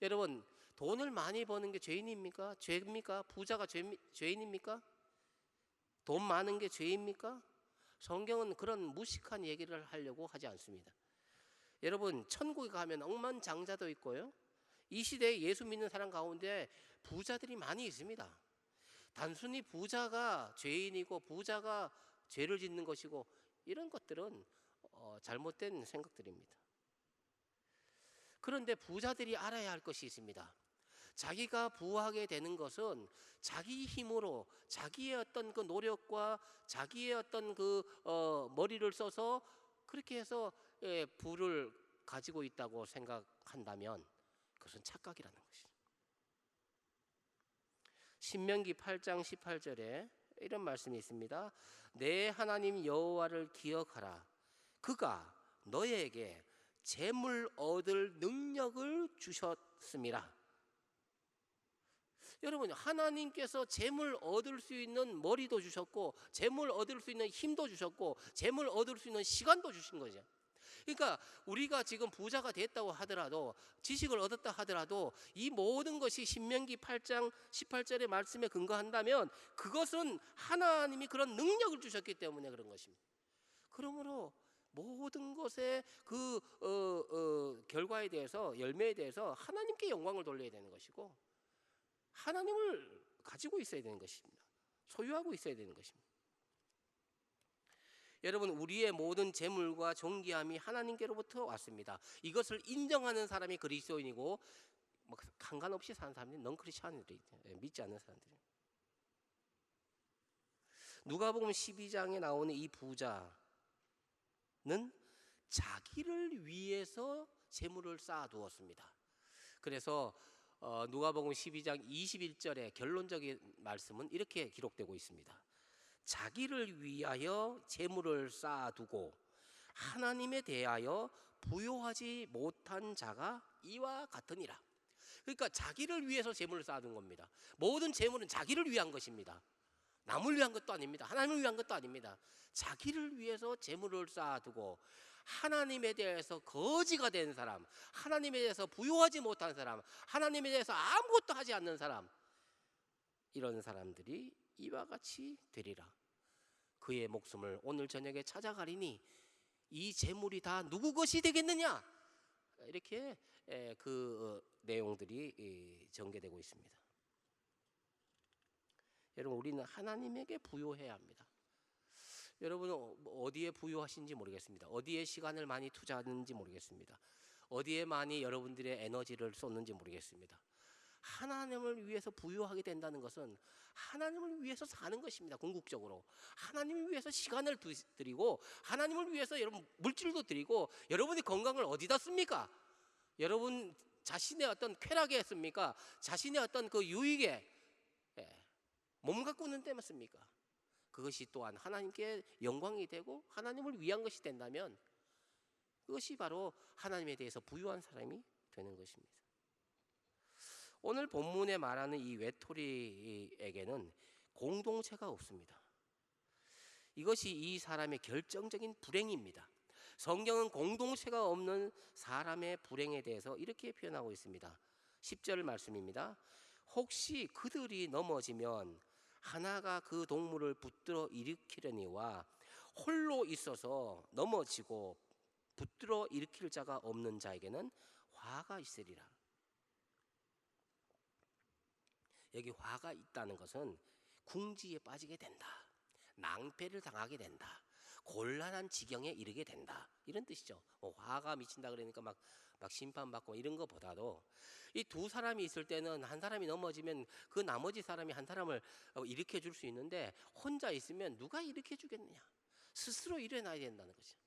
여러분 돈을 많이 버는 게 죄인입니까? 죄입니까? 부자가 죄인입니까? 돈 많은 게 죄입니까? 성경은 그런 무식한 얘기를 하려고 하지 않습니다. 여러분 천국에 가면 억만장자도 있고요. 이 시대에 예수 믿는 사람 가운데 부자들이 많이 있습니다. 단순히 부자가 죄인이고 부자가 죄를 짓는 것이고 이런 것들은 잘못된 생각들입니다. 그런데 부자들이 알아야 할 것이 있습니다. 자기가 부하게 되는 것은 자기 힘으로 자기의 어떤 그 노력과 자기의 어떤 그 머리를 써서 그렇게 해서 부를 가지고 있다고 생각한다면 그것은 착각이라는 것이죠. 신명기 8장 18절에 이런 말씀이 있습니다. 내 하나님 여호와를 기억하라. 그가 너에게 재물 얻을 능력을 주셨음이라. 여러분 하나님께서 재물 얻을 수 있는 머리도 주셨고 재물 얻을 수 있는 힘도 주셨고 재물 얻을 수 있는 시간도 주신 거죠. 그러니까 우리가 지금 부자가 됐다고 하더라도 지식을 얻었다 하더라도 이 모든 것이 신명기 8장 18절의 말씀에 근거한다면 그것은 하나님이 그런 능력을 주셨기 때문에 그런 것입니다. 그러므로 모든 것의 결과에 대해서 열매에 대해서 하나님께 영광을 돌려야 되는 것이고 하나님을 가지고 있어야 되는 것입니다. 소유하고 있어야 되는 것입니다. 여러분 우리의 모든 재물과 존귀함이 하나님께로부터 왔습니다. 이것을 인정하는 사람이 그리스도인이고 상관없이 사는 사람들이 넌크리스천들이 믿지 않는 사람들이. 누가복음 12장에 나오는 이 부자는 자기를 위해서 재물을 쌓아두었습니다. 그래서 누가복음 12장 21절의 결론적인 말씀은 이렇게 기록되고 있습니다. 자기를 위하여 재물을 쌓아두고 하나님에 대하여 부요하지 못한 자가 이와 같으니라. 그러니까 자기를 위해서 재물을 쌓아둔 겁니다. 모든 재물은 자기를 위한 것입니다. 남을 위한 것도 아닙니다. 하나님을 위한 것도 아닙니다. 자기를 위해서 재물을 쌓아두고 하나님에 대해서 거지가 된 사람, 하나님에 대해서 부요하지 못한 사람, 하나님에 대해서 아무것도 하지 않는 사람, 이런 사람들이 이와 같이 되리라. 그의 목숨을 오늘 저녁에 찾아가리니 이 재물이 다 누구 것이 되겠느냐? 이렇게 그 내용들이 전개되고 있습니다. 여러분 우리는 하나님에게 부요해야 합니다. 여러분 어디에 부요하신지 모르겠습니다. 어디에 시간을 많이 투자하는지 모르겠습니다. 어디에 많이 여러분들의 에너지를 쏟는지 모르겠습니다. 하나님을 위해서 부요하게 된다는 것은 하나님을 위해서 사는 것입니다. 궁극적으로 하나님을 위해서 시간을 드리고 하나님을 위해서 여러분 물질도 드리고 여러분의 건강을 어디다 씁니까? 여러분 자신의 어떤 쾌락에 했습니까? 자신의 어떤 그 유익에 몸 가꾸는 데 맞습니까? 그것이 또한 하나님께 영광이 되고 하나님을 위한 것이 된다면 그것이 바로 하나님에 대해서 부유한 사람이 되는 것입니다. 오늘 본문에 말하는 이 외톨이에게는 공동체가 없습니다. 이것이 이 사람의 결정적인 불행입니다. 성경은 공동체가 없는 사람의 불행에 대해서 이렇게 표현하고 있습니다. 10절 말씀입니다. 혹시 그들이 넘어지면 하나가 그 동물을 붙들어 일으키려니와 홀로 있어서 넘어지고 붙들어 일으킬 자가 없는 자에게는 화가 있으리라. 여기 화가 있다는 것은 궁지에 빠지게 된다, 낭패를 당하게 된다, 곤란한 지경에 이르게 된다, 이런 뜻이죠. 화가 미친다 그러니까 막 심판받고 이런 것보다도 이 두 사람이 있을 때는 한 사람이 넘어지면 그 나머지 사람이 한 사람을 일으켜 줄 수 있는데 혼자 있으면 누가 일으켜 주겠느냐, 스스로 일어나야 된다는 거죠.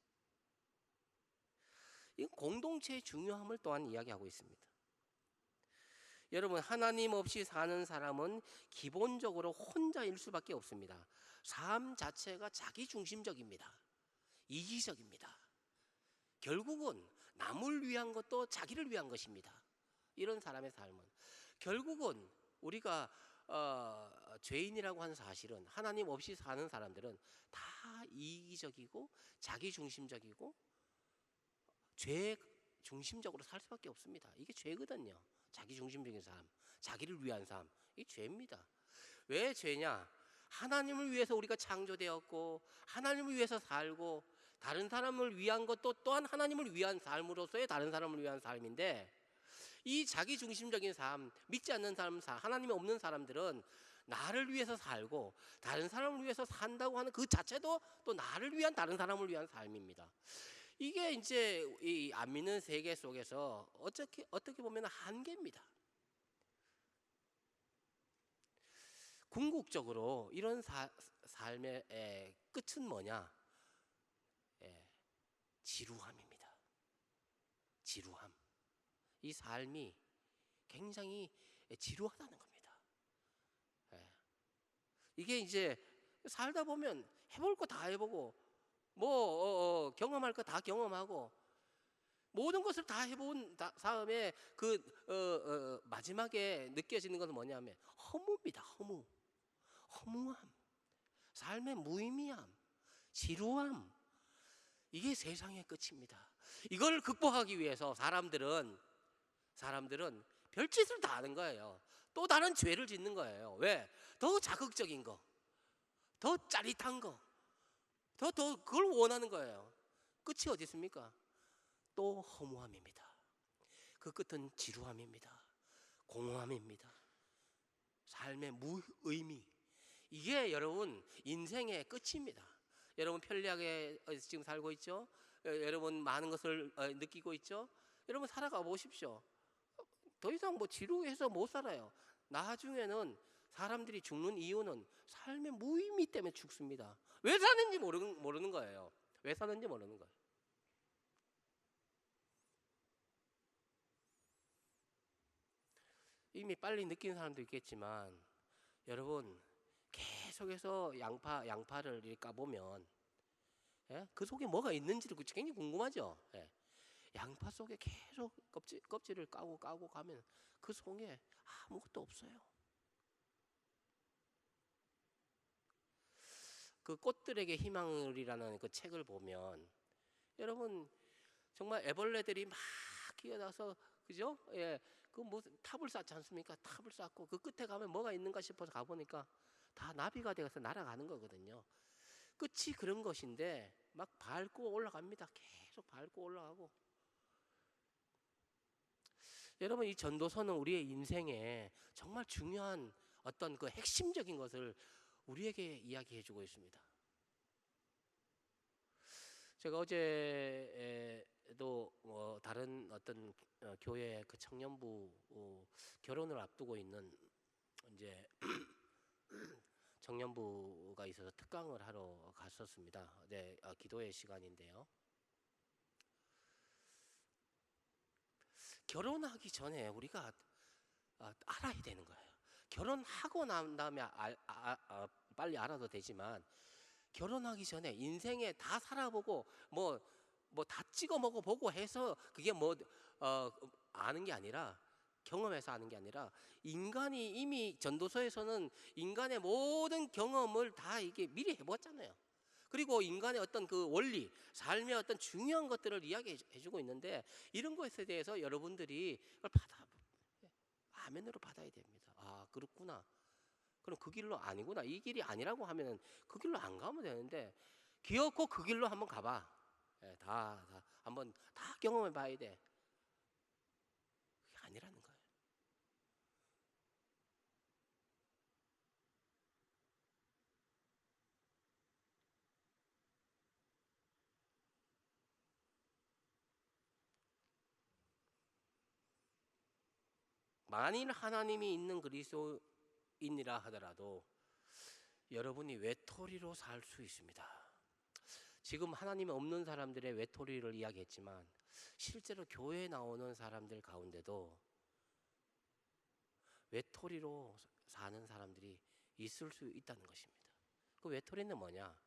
이 공동체의 중요함을 또한 이야기하고 있습니다. 여러분, 하나님 없이 사는 사람은 기본적으로 혼자일 수밖에 없습니다. 삶 자체가 자기중심적입니다. 이기적입니다. 결국은 남을 위한 것도 자기를 위한 것입니다. 이런 사람의 삶은 결국은 우리가 죄인이라고 하는 사실은 하나님 없이 사는 사람들은 다 이기적이고 자기중심적이고 죄 중심적으로 살 수밖에 없습니다. 이게 죄거든요. 자기중심적인 삶, 자기를 위한 삶, 이게 죄입니다. 왜 죄냐? 하나님을 위해서 우리가 창조되었고 하나님을 위해서 살고 다른 사람을 위한 것도 또한 하나님을 위한 삶으로서의 다른 사람을 위한 삶인데, 이 자기중심적인 삶, 믿지 않는 사람, 하나님이 없는 사람들은 나를 위해서 살고 다른 사람을 위해서 산다고 하는 그 자체도 또 나를 위한 다른 사람을 위한 삶입니다. 이게 이제 이 안 믿는 세계 속에서 어떻게 보면 한계입니다. 궁극적으로 이런 삶의 끝은 뭐냐? 지루함입니다. 지루함. 이 삶이 굉장히 지루하다는 겁니다. 이게 이제 살다 보면 해볼 거 다 해보고 경험할 거 다 경험하고 모든 것을 다 해본 다음에 마지막에 느껴지는 것은 뭐냐면 허무입니다. 허무함, 삶의 무의미함, 지루함, 이게 세상의 끝입니다. 이걸 극복하기 위해서 사람들은 별짓을 다 하는 거예요. 또 다른 죄를 짓는 거예요. 왜? 더 자극적인 거, 더 짜릿한 거, 더 그걸 원하는 거예요. 끝이 어디 있습니까? 또 허무함입니다. 그 끝은 지루함입니다. 공허함입니다. 삶의 무의미. 이게 여러분 인생의 끝입니다. 여러분 편리하게 지금 살고 있죠? 여러분 많은 것을 느끼고 있죠? 여러분 살아가 보십시오. 더 이상 지루해서 못 살아요. 나중에는 사람들이 죽는 이유는 삶의 무의미 때문에 죽습니다. 왜 사는지 모르는 거예요. 왜 사는지 모르는 거예요. 이미 빨리 느끼는 사람도 있겠지만 여러분 계속해서 양파를 이렇게 까보면 그 속에 뭐가 있는지를 굉장히 궁금하죠. 양파 속에 계속 껍질을 까고 가면 그 속에 아무것도 없어요. 그 꽃들에게 희망을이라는 그 책을 보면 여러분 정말 애벌레들이 막 기어나서 그죠? 그 무슨 탑을 쌓지 않습니까? 탑을 쌓고 그 끝에 가면 뭐가 있는가 싶어서 가보니까 다 나비가 되어서 날아가는 거거든요. 끝이 그런 것인데 막 밟고 올라갑니다. 계속 밟고 올라가고. 여러분 이 전도서는 우리의 인생에 정말 중요한 어떤 그 핵심적인 것을 우리에게 이야기해 주고 있습니다. 제가 어제도 다른 어떤 교회 그 청년부 결혼을 앞두고 있는 이제 청년부가 있어서 특강을 하러 갔었습니다. 기도의 시간인데요. 결혼하기 전에 우리가 알아야 되는 거예요. 결혼하고 난 다음에 빨리 알아도 되지만 결혼하기 전에 인생에 다 살아보고 뭐 다 찍어 먹어보고 해서 그게 아는 게 아니라, 경험해서 아는 게 아니라, 인간이 이미 전도서에서는 인간의 모든 경험을 다 이게 미리 해보았잖아요. 그리고 인간의 어떤 그 원리, 삶의 어떤 중요한 것들을 이야기해주고 있는데, 이런 것에 대해서 여러분들이 그걸 아멘으로 받아야 됩니다. 아, 그렇구나. 그럼 그 길로 아니구나. 이 길이 아니라고 하면은 그 길로 안 가면 되는데, 기어코 그 길로 한번 가봐. 다 한번 다 경험해 봐야 돼. 그게 아니라는 거예요. 만일 하나님이 있는 그리스도인이라 하더라도 여러분이 외톨이로 살 수 있습니다. 지금 하나님이 없는 사람들의 외톨이를 이야기했지만, 실제로 교회에 나오는 사람들 가운데도 외톨이로 사는 사람들이 있을 수 있다는 것입니다. 그 외톨이는 뭐냐?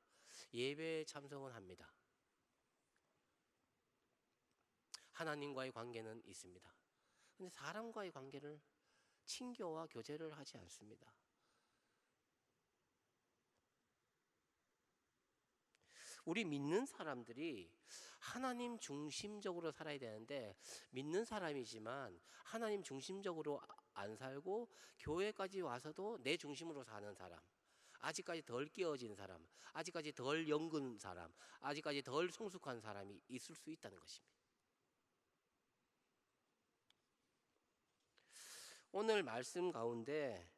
예배에 참석은 합니다. 하나님과의 관계는 있습니다. 근데 사람과의 관계를, 친교와 교제를 하지 않습니다. 우리 믿는 사람들이 하나님 중심적으로 살아야 되는데, 믿는 사람이지만 하나님 중심적으로 안 살고 교회까지 와서도 내 중심으로 사는 사람, 아직까지 덜 깨어진 사람, 아직까지 덜 연근 사람, 아직까지 덜 성숙한 사람이 있을 수 있다는 것입니다. 오늘 말씀 가운데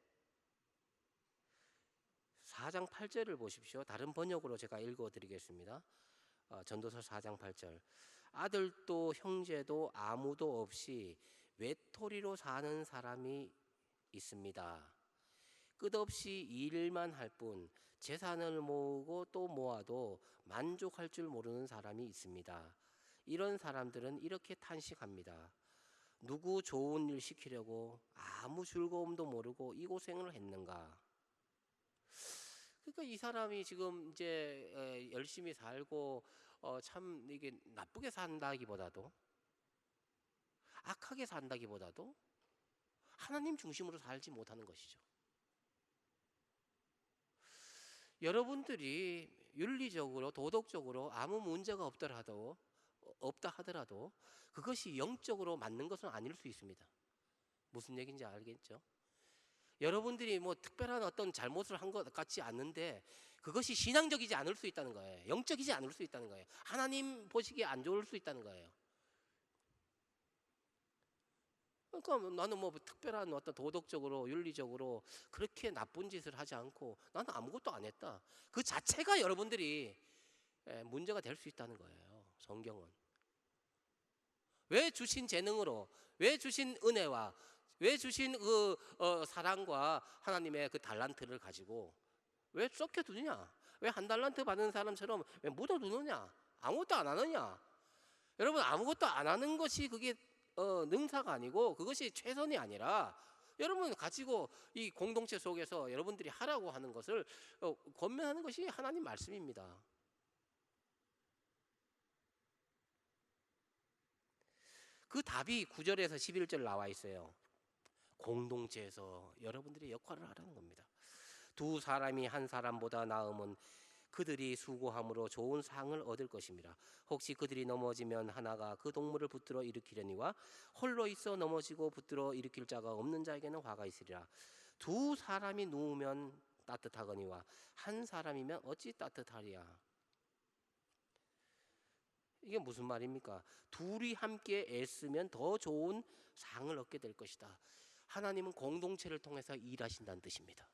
4장 8절을 보십시오. 다른 번역으로 제가 읽어드리겠습니다. 전도서 4장 8절. 아들도 형제도 아무도 없이 외톨이로 사는 사람이 있습니다. 끝없이 일만 할 뿐 재산을 모으고 또 모아도 만족할 줄 모르는 사람이 있습니다. 이런 사람들은 이렇게 탄식합니다. 누구 좋은 일 시키려고 아무 즐거움도 모르고 이 고생을 했는가? 그러니까 이 사람이 지금 이제 열심히 살고 참 이게 나쁘게 산다기보다도, 악하게 산다기보다도 하나님 중심으로 살지 못하는 것이죠. 여러분들이 윤리적으로, 도덕적으로 아무 문제가 없다 하더라도 그것이 영적으로 맞는 것은 아닐 수 있습니다. 무슨 얘기인지 알겠죠? 여러분들이 뭐 특별한 어떤 잘못을 한 것 같지 않는데 그것이 신앙적이지 않을 수 있다는 거예요. 영적이지 않을 수 있다는 거예요. 하나님 보시기에 안 좋을 수 있다는 거예요. 그러니까 나는 뭐 특별한 어떤 도덕적으로, 윤리적으로 그렇게 나쁜 짓을 하지 않고 나는 아무것도 안 했다. 그 자체가 여러분들이 문제가 될 수 있다는 거예요. 성경은. 왜 주신 재능으로, 왜 주신 은혜와, 왜 주신 그 사랑과 하나님의 그 달란트를 가지고 왜 쫓겨두느냐? 왜 한 달란트 받은 사람처럼 왜 묻어두느냐? 아무것도 안 하느냐? 여러분, 아무것도 안 하는 것이 그게 능사가 아니고 그것이 최선이 아니라, 여러분 가지고 이 공동체 속에서 여러분들이 하라고 하는 것을 권면하는 것이 하나님 말씀입니다. 그 답이 9절에서 11절 나와 있어요. 공동체에서 여러분들이 역할을 하라는 겁니다. 두 사람이 한 사람보다 나음은 그들이 수고함으로 좋은 상을 얻을 것입니다. 혹시 그들이 넘어지면 하나가 그 동물을 붙들어 일으키려니와 홀로 있어 넘어지고 붙들어 일으킬 자가 없는 자에게는 화가 있으리라. 두 사람이 누우면 따뜻하거니와 한 사람이면 어찌 따뜻하리야. 이게 무슨 말입니까? 둘이 함께 애쓰면 더 좋은 상을 얻게 될 것이다. 하나님은 공동체를 통해서 일하신다는 뜻입니다.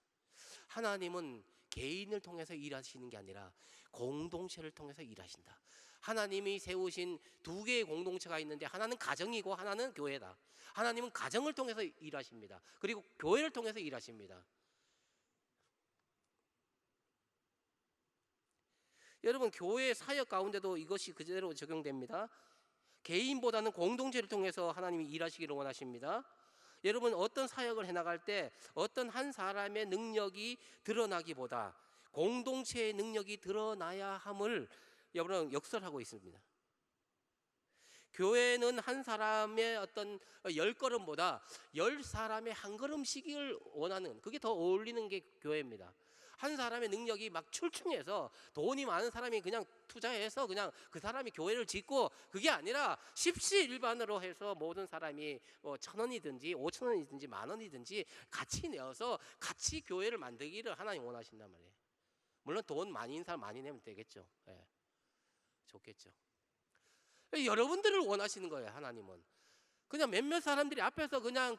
하나님은 개인을 통해서 일하시는 게 아니라 공동체를 통해서 일하신다. 하나님이 세우신 두 개의 공동체가 있는데 하나는 가정이고 하나는 교회다. 하나님은 가정을 통해서 일하십니다. 그리고 교회를 통해서 일하십니다. 여러분, 교회 사역 가운데도 이것이 그대로 적용됩니다. 개인보다는 공동체를 통해서 하나님이 일하시기를 원하십니다. 여러분, 어떤 사역을 해나갈 때 어떤 한 사람의 능력이 드러나기보다 공동체의 능력이 드러나야 함을 여러분 역설하고 있습니다. 교회는 한 사람의 어떤 10걸음보다 10사람의 한 걸음씩을 원하는, 그게 더 어울리는 게 교회입니다. 한 사람의 능력이 막 출중해서 돈이 많은 사람이 그냥 투자해서 그냥 그 사람이 교회를 짓고, 그게 아니라 십시일반으로 해서 모든 사람이 1,000원이든지 5,000원이든지 10,000원이든지 같이 내어서 같이 교회를 만들기를 하나님 원하신단 말이에요. 물론 돈 많이 있는 사람 많이 내면 되겠죠. 예. 좋겠죠. 여러분들을 원하시는 거예요. 하나님은 그냥 몇몇 사람들이 앞에서 그냥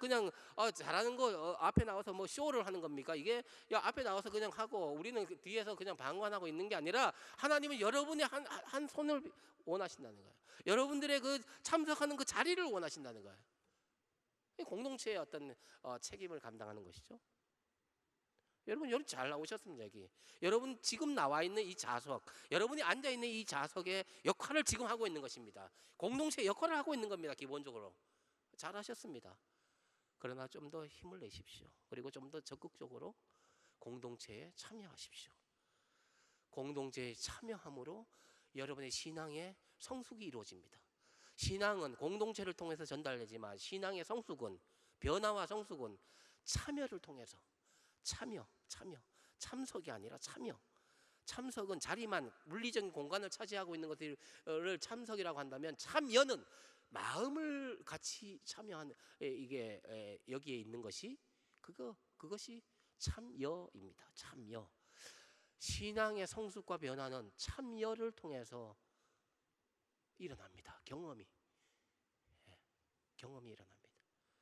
잘하는 거 앞에 나와서 뭐 쇼를 하는 겁니까? 이게 앞에 나와서 그냥 하고 우리는 뒤에서 그냥 방관하고 있는 게 아니라, 하나님은 여러분의 한 손을 원하신다는 거예요. 여러분들의 그 참석하는 그 자리를 원하신다는 거예요. 공동체의 어떤 책임을 감당하는 것이죠. 여러분 잘 나오셨습니다. 여기 여러분 지금 나와 있는 이 좌석, 여러분이 앉아 있는 이 좌석의 역할을 지금 하고 있는 것입니다. 공동체 역할을 하고 있는 겁니다. 기본적으로 잘하셨습니다. 그러나 좀 더 힘을 내십시오. 그리고 좀 더 적극적으로 공동체에 참여하십시오. 공동체에 참여함으로 여러분의 신앙의 성숙이 이루어집니다. 신앙은 공동체를 통해서 전달되지만 신앙의 성숙은, 변화와 성숙은 참여를 통해서, 참석이 아니라 참여. 참석은 자리만, 물리적인 공간을 차지하고 있는 것들을 참석이라고 한다면, 참여는 마음을 같이 참여하는, 이게 여기에 있는 것이 그것이 참여입니다. 참여. 신앙의 성숙과 변화는 참여를 통해서 일어납니다. 경험이 일어납니다.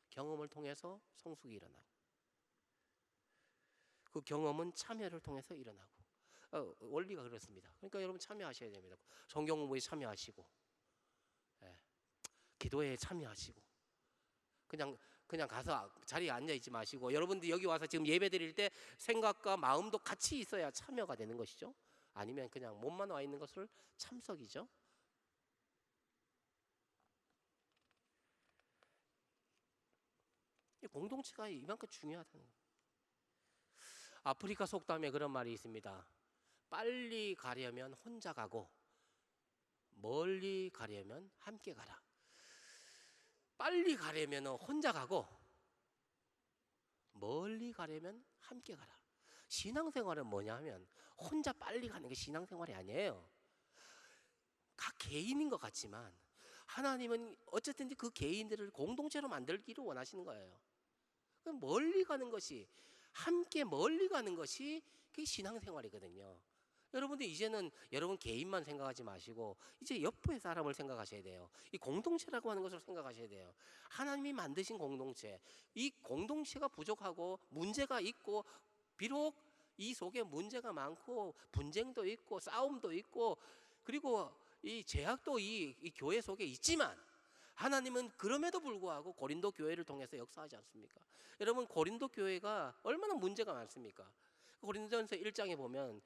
경험을 통해서 성숙이 일어나고, 그 경험은 참여를 통해서 일어나고, 원리가 그렇습니다. 그러니까 여러분 참여하셔야 됩니다. 성경 공부에 참여하시고, 기도에 참여하시고, 그냥 가서 자리에 앉아 있지 마시고, 여러분들 여기 와서 지금 예배 드릴 때 생각과 마음도 같이 있어야 참여가 되는 것이죠. 아니면 그냥 몸만 와 있는 것을 참석이죠. 공동체가 이만큼 중요하다는 거예요. 아프리카 속담에 그런 말이 있습니다. 빨리 가려면 혼자 가고 멀리 가려면 함께 가라. 빨리 가려면 혼자 가고 멀리 가려면 함께 가라. 신앙생활은 뭐냐면 혼자 빨리 가는 게 신앙생활이 아니에요. 각 개인인 것 같지만 하나님은 어쨌든 그 개인들을 공동체로 만들기를 원하시는 거예요. 멀리 가는 것이, 함께 멀리 가는 것이 그게 신앙생활이거든요. 여러분들 이제는 여러분 개인만 생각하지 마시고 이제 옆의 사람을 생각하셔야 돼요. 이 공동체라고 하는 것을 생각하셔야 돼요. 하나님이 만드신 공동체, 이 공동체가 부족하고 문제가 있고, 비록 이 속에 문제가 많고 분쟁도 있고 싸움도 있고 그리고 이 죄악도 이 교회 속에 있지만, 하나님은 그럼에도 불구하고 고린도 교회를 통해서 역사하지 않습니까? 여러분 고린도 교회가 얼마나 문제가 많습니까? 고린도전서 1장에 보면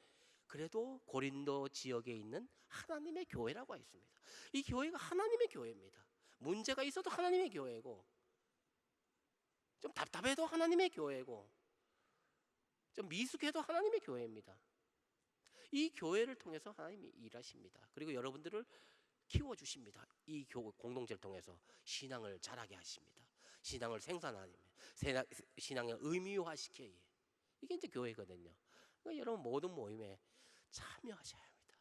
그래도 고린도 지역에 있는 하나님의 교회라고 했습니다. 이 교회가 하나님의 교회입니다. 문제가 있어도 하나님의 교회고, 좀 답답해도 하나님의 교회고, 좀 미숙해도 하나님의 교회입니다. 이 교회를 통해서 하나님이 일하십니다. 그리고 여러분들을 키워주십니다. 이 공동체를 통해서 신앙을 자라게 하십니다. 신앙을 생산하며 신앙을 의미화시켜야, 이게 이제 교회거든요. 그러니까 여러분 모든 모임에 참여하셔야 합니다.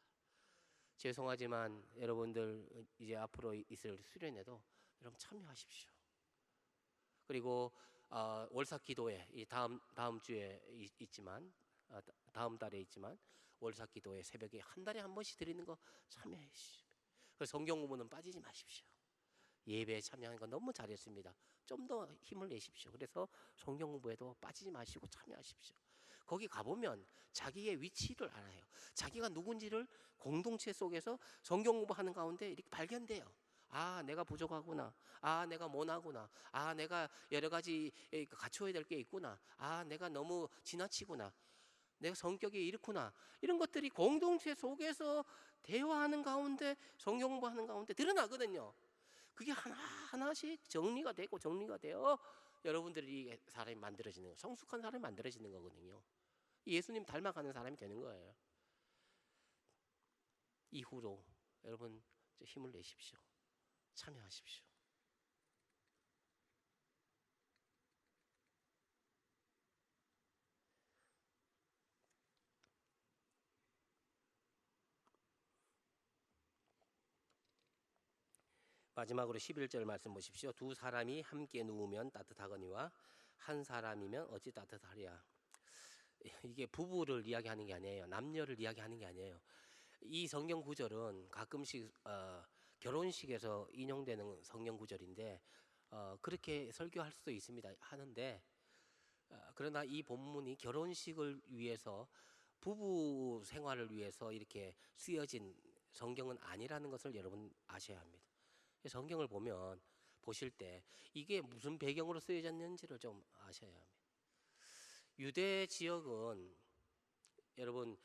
죄송하지만 여러분들 이제 앞으로 있을 수련회도 여러분 참여하십시오. 그리고 월삭기도회, 이 다음 주에 있지만, 다음 달에 있지만 월삭기도회 새벽에 한 달에 한 번씩 드리는 거 참여하십시오. 성경 공부는 빠지지 마십시오. 예배에 참여하는 거 너무 잘했습니다. 좀 더 힘을 내십시오. 그래서 성경 공부에도 빠지지 마시고 참여하십시오. 거기 가보면 자기의 위치를 알아요. 자기가 누군지를 공동체 속에서 성경 공부하는 가운데 이렇게 발견돼요. 아, 내가 부족하구나. 아, 내가 모나구나. 아, 내가 여러 가지 갖춰야 될 게 있구나. 아, 내가 너무 지나치구나. 내가 성격이 이렇구나. 이런 것들이 공동체 속에서 대화하는 가운데, 성경 공부하는 가운데 드러나거든요. 그게 하나하나씩 정리가 되고 정리가 되어 여러분들이 사람이 만들어지는 거, 성숙한 사람이 만들어지는 거거든요. 예수님 닮아가는 사람이 되는 거예요. 이후로 여러분 힘을 내십시오. 참여하십시오. 마지막으로 11절 말씀 보십시오. 두 사람이 함께 누우면 따뜻하거니와 한 사람이면 어찌 따뜻하랴. 이게 부부를 이야기하는 게 아니에요. 남녀를 이야기하는 게 아니에요. 이 성경 구절은 가끔씩 결혼식에서 인용되는 성경 구절인데 그렇게 설교할 수도 있습니다. 하는데 그러나 이 본문이 결혼식을 위해서 부부 생활을 위해서 이렇게 쓰여진 성경은 아니라는 것을 여러분 아셔야 합니다. 성경을 보실 때 이게 무슨 배경으로 쓰여졌는지를 좀 아셔야 합니다. 유대 지역은 여러분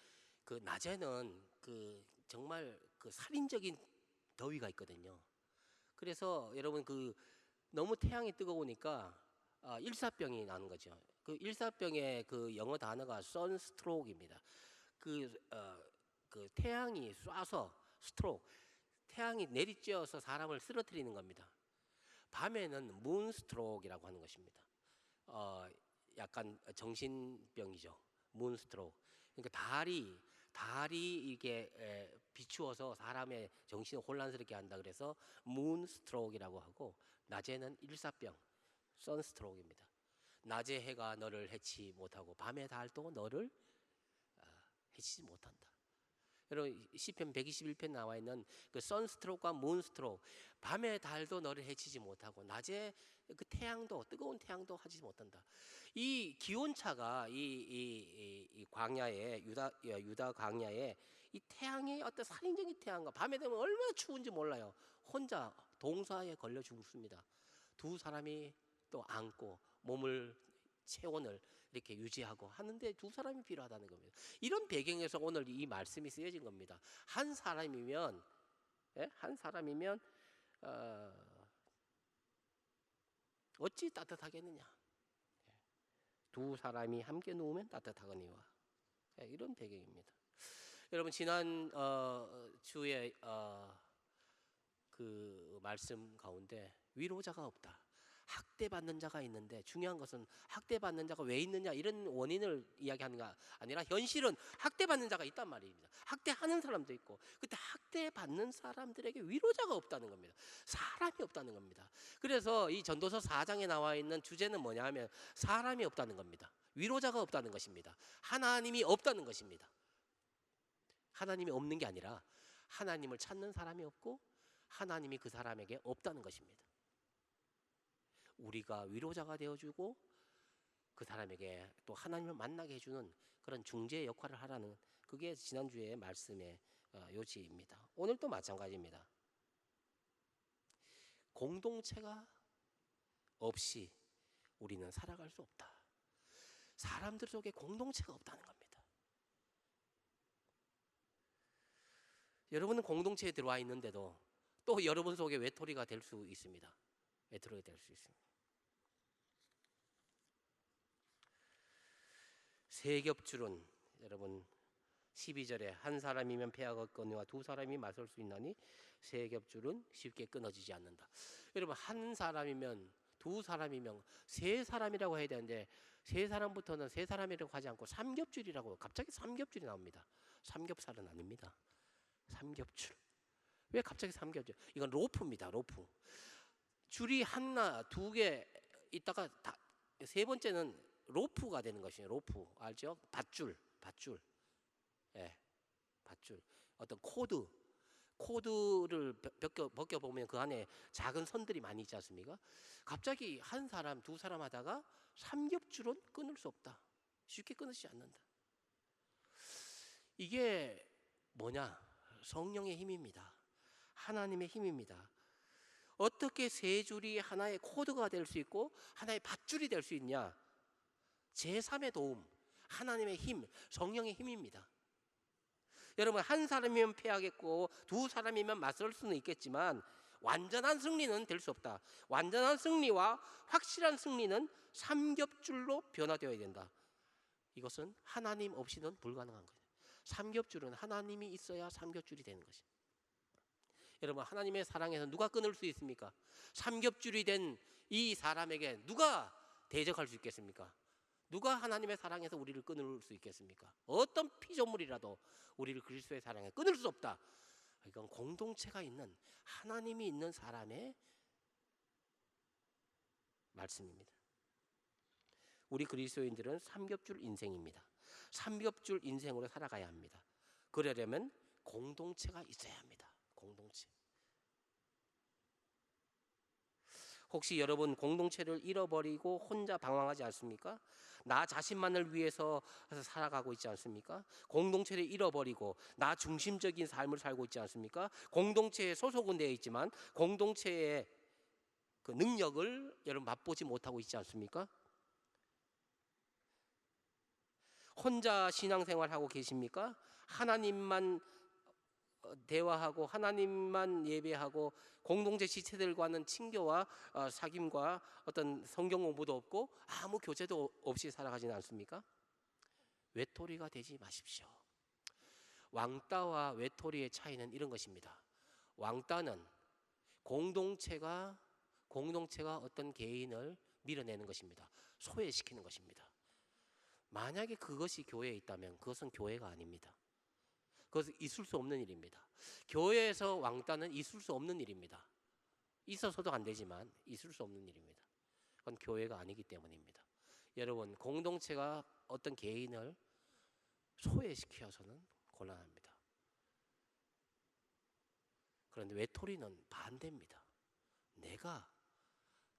그 낮에는 그 정말 그 살인적인 더위가 있거든요. 그래서 여러분 그 너무 태양이 뜨거우니까 일사병이 나는 거죠. 그 일사병의 그 영어 단어가 선스트로크입니다. 그 태양이 쏴서 스트로크, 태양이 내리쬐어서 사람을 쓰러뜨리는 겁니다. 밤에는 문스트로크라고 하는 것입니다. 약간 정신병이죠. 문스트로크. 그러니까 달이 이게 비추어서 사람의 정신을 혼란스럽게 한다. 그래서 문스트로크라고 하고 낮에는 일사병, 선스트로크입니다. 낮에 해가 너를 해치 못하고 밤의 달도 너를 해치지 못한다. 여러분 시편 121편 나와 있는 그 선스트로크와 문스트로크, 밤의 달도 너를 해치지 못하고 낮에 그 태양도 뜨거운 태양도 하지 못한다. 이 기온차가 이 광야에 유다 광야에 이 태양의 어떤 살인적인 태양과 밤에 되면 얼마나 추운지 몰라요. 혼자 동사에 걸려 죽습니다. 두 사람이 또 안고 몸을 체온을 이렇게 유지하고 하는데 두 사람이 필요하다는 겁니다. 이런 배경에서 오늘 이 말씀이 쓰여진 겁니다. 한 사람이면 어찌 따뜻하겠느냐. 두 사람이 함께 누우면 따뜻하거니와. 이런 배경입니다. 여러분 지난 주에 그 말씀 가운데 위로자가 없다. 학대받는 자가 있는데 중요한 것은 학대받는 자가 왜 있느냐 이런 원인을 이야기하는 게 아니라 현실은 학대받는 자가 있단 말입니다. 학대하는 사람도 있고 그때 학대받는 사람들에게 위로자가 없다는 겁니다. 사람이 없다는 겁니다. 그래서 이 전도서 4장에 나와 있는 주제는 뭐냐 하면 사람이 없다는 겁니다. 위로자가 없다는 것입니다. 하나님이 없다는 것입니다. 하나님이 없는 게 아니라 하나님을 찾는 사람이 없고 하나님이 그 사람에게 없다는 것입니다. 우리가 위로자가 되어주고 그 사람에게 또 하나님을 만나게 해주는 그런 중재 역할을 하라는 그게 지난주의 말씀의 요지입니다. 오늘도 마찬가지입니다. 공동체가 없이 우리는 살아갈 수 없다. 사람들 속에 공동체가 없다는 겁니다. 여러분은 공동체에 들어와 있는데도 또 여러분 속에 외톨이가 될 수 있습니다. 외톨이가 될 수 있습니다. 세겹줄은 여러분 12절에 한 사람이면 패하겠거니와 두 사람이 맞설 수 있나니 세겹줄은 쉽게 끊어지지 않는다. 여러분 한 사람이면 두 사람이면 세 사람이라고 해야 되는데 세 사람부터는 세 사람이라고 하지 않고 삼겹줄이라고 갑자기 삼겹줄이 나옵니다. 삼겹살은 아닙니다. 삼겹줄. 왜 갑자기 삼겹줄? 이건 로프입니다. 로프. 줄이 하나 두 개 있다가 세 번째는 로프가 되는 것이에요. 로프 알죠? 밧줄. 예, 밧줄. 어떤 코드를 벗겨 보면 그 안에 작은 선들이 많이 있지 않습니까? 갑자기 한 사람, 두 사람 하다가 삼겹줄은 끊을 수 없다. 쉽게 끊어지지 않는다. 이게 뭐냐? 성령의 힘입니다. 하나님의 힘입니다. 어떻게 세 줄이 하나의 코드가 될 수 있고 하나의 밧줄이 될 수 있냐? 제3의 도움, 하나님의 힘, 성령의 힘입니다. 여러분 한 사람이면 패하겠고 두 사람이면 맞설 수는 있겠지만 완전한 승리는 될 수 없다. 완전한 승리와 확실한 승리는 삼겹줄로 변화되어야 된다. 이것은 하나님 없이는 불가능한 거예요. 삼겹줄은 하나님이 있어야 삼겹줄이 되는 것입니다. 여러분, 하나님의 사랑에서 누가 끊을 수 있습니까? 삼겹줄이 된 이 사람에게 누가 대적할 수 있겠습니까? 누가 하나님의 사랑에서 우리를 끊을 수 있겠습니까? 어떤 피조물이라도 우리를 그리스도의 사랑에 끊을 수 없다. 이건 공동체가 있는, 하나님이 있는 사람의 말씀입니다. 우리 그리스도인들은 삼겹줄 인생입니다. 삼겹줄 인생으로 살아가야 합니다. 그러려면 공동체가 있어야 합니다. 공동체. 혹시 여러분 공동체를 잃어버리고 혼자 방황하지 않습니까? 나 자신만을 위해서 살아가고 있지 않습니까? 공동체를 잃어버리고 나 중심적인 삶을 살고 있지 않습니까? 공동체에 소속은 되어 있지만 공동체의 그 능력을 여러분 맛보지 못하고 있지 않습니까? 혼자 신앙생활하고 계십니까? 하나님만 대화하고 하나님만 예배하고 공동체 지체들과는 친교와 사귐과 어떤 성경 공부도 없고 아무 교제도 없이 살아가지는 않습니까? 외톨이가 되지 마십시오. 왕따와 외톨이의 차이는 이런 것입니다. 왕따는 공동체가 어떤 개인을 밀어내는 것입니다. 소외시키는 것입니다. 만약에 그것이 교회에 있다면 그것은 교회가 아닙니다. 그것은 있을 수 없는 일입니다. 교회에서 왕따는 있을 수 없는 일입니다. 있어서도 안 되지만 있을 수 없는 일입니다. 그건 교회가 아니기 때문입니다. 여러분, 공동체가 어떤 개인을 소외시켜서는 곤란합니다. 그런데 외톨이는 반대입니다.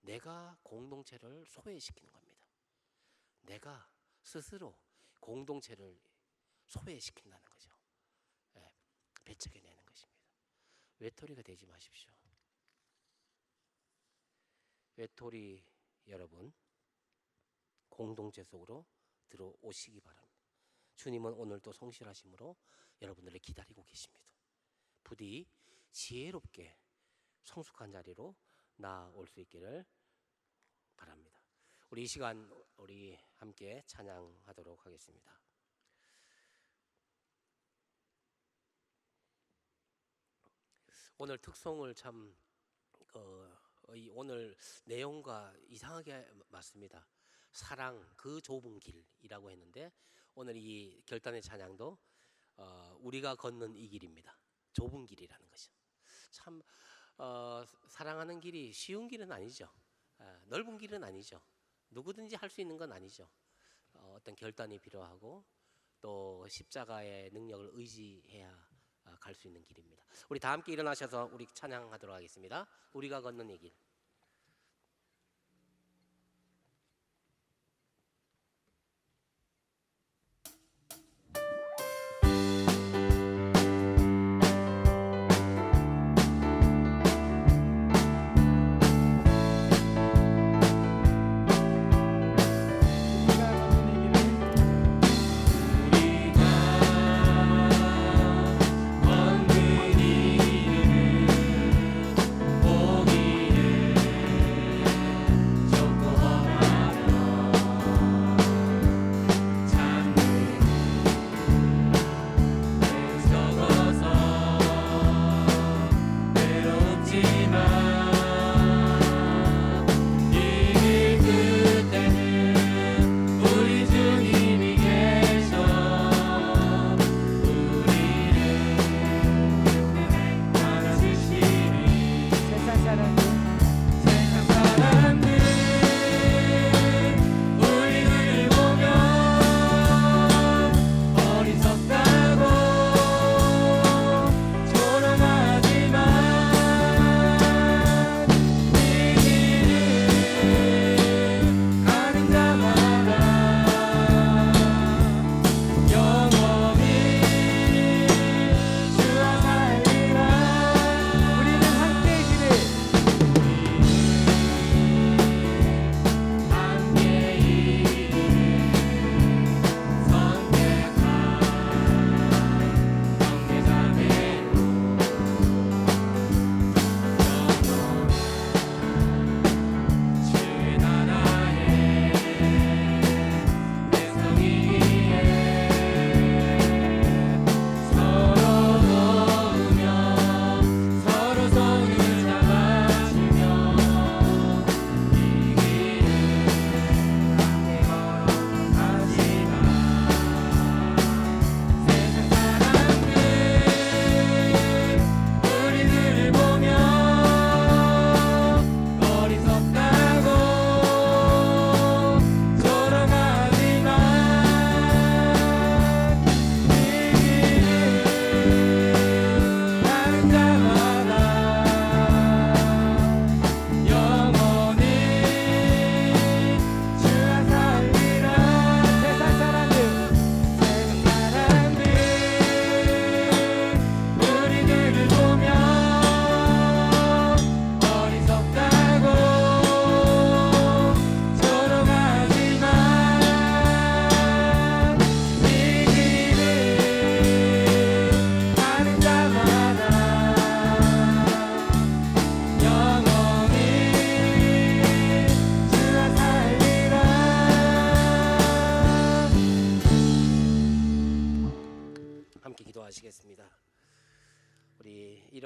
내가 공동체를 소외시키는 겁니다. 내가 스스로 공동체를 소외시킨다는 거죠. 배척해내는 것입니다. 외톨이가 되지 마십시오. 외톨이 여러분, 공동체 속으로 들어오시기 바랍니다. 주님은 오늘도 성실하심으로 여러분들을 기다리고 계십니다. 부디 지혜롭게 성숙한 자리로 나아올 수 있기를 바랍니다. 우리 이 시간 우리 함께 찬양하도록 하겠습니다. 오늘 특송을 참 오늘 내용과 이상하게 맞습니다. 사랑 그 좁은 길이라고 했는데 오늘 이 결단의 찬양도 우리가 걷는 이 길입니다. 좁은 길이라는 것이죠. 참 사랑하는 길이 쉬운 길은 아니죠. 넓은 길은 아니죠. 누구든지 할 수 있는 건 아니죠. 어떤 결단이 필요하고 또 십자가의 능력을 의지해야 갈 수 있는 길입니다. 우리 다 함께 일어나셔서 우리 찬양하도록 하겠습니다. 우리가 걷는 이 길. 걷는 이 길은 보기를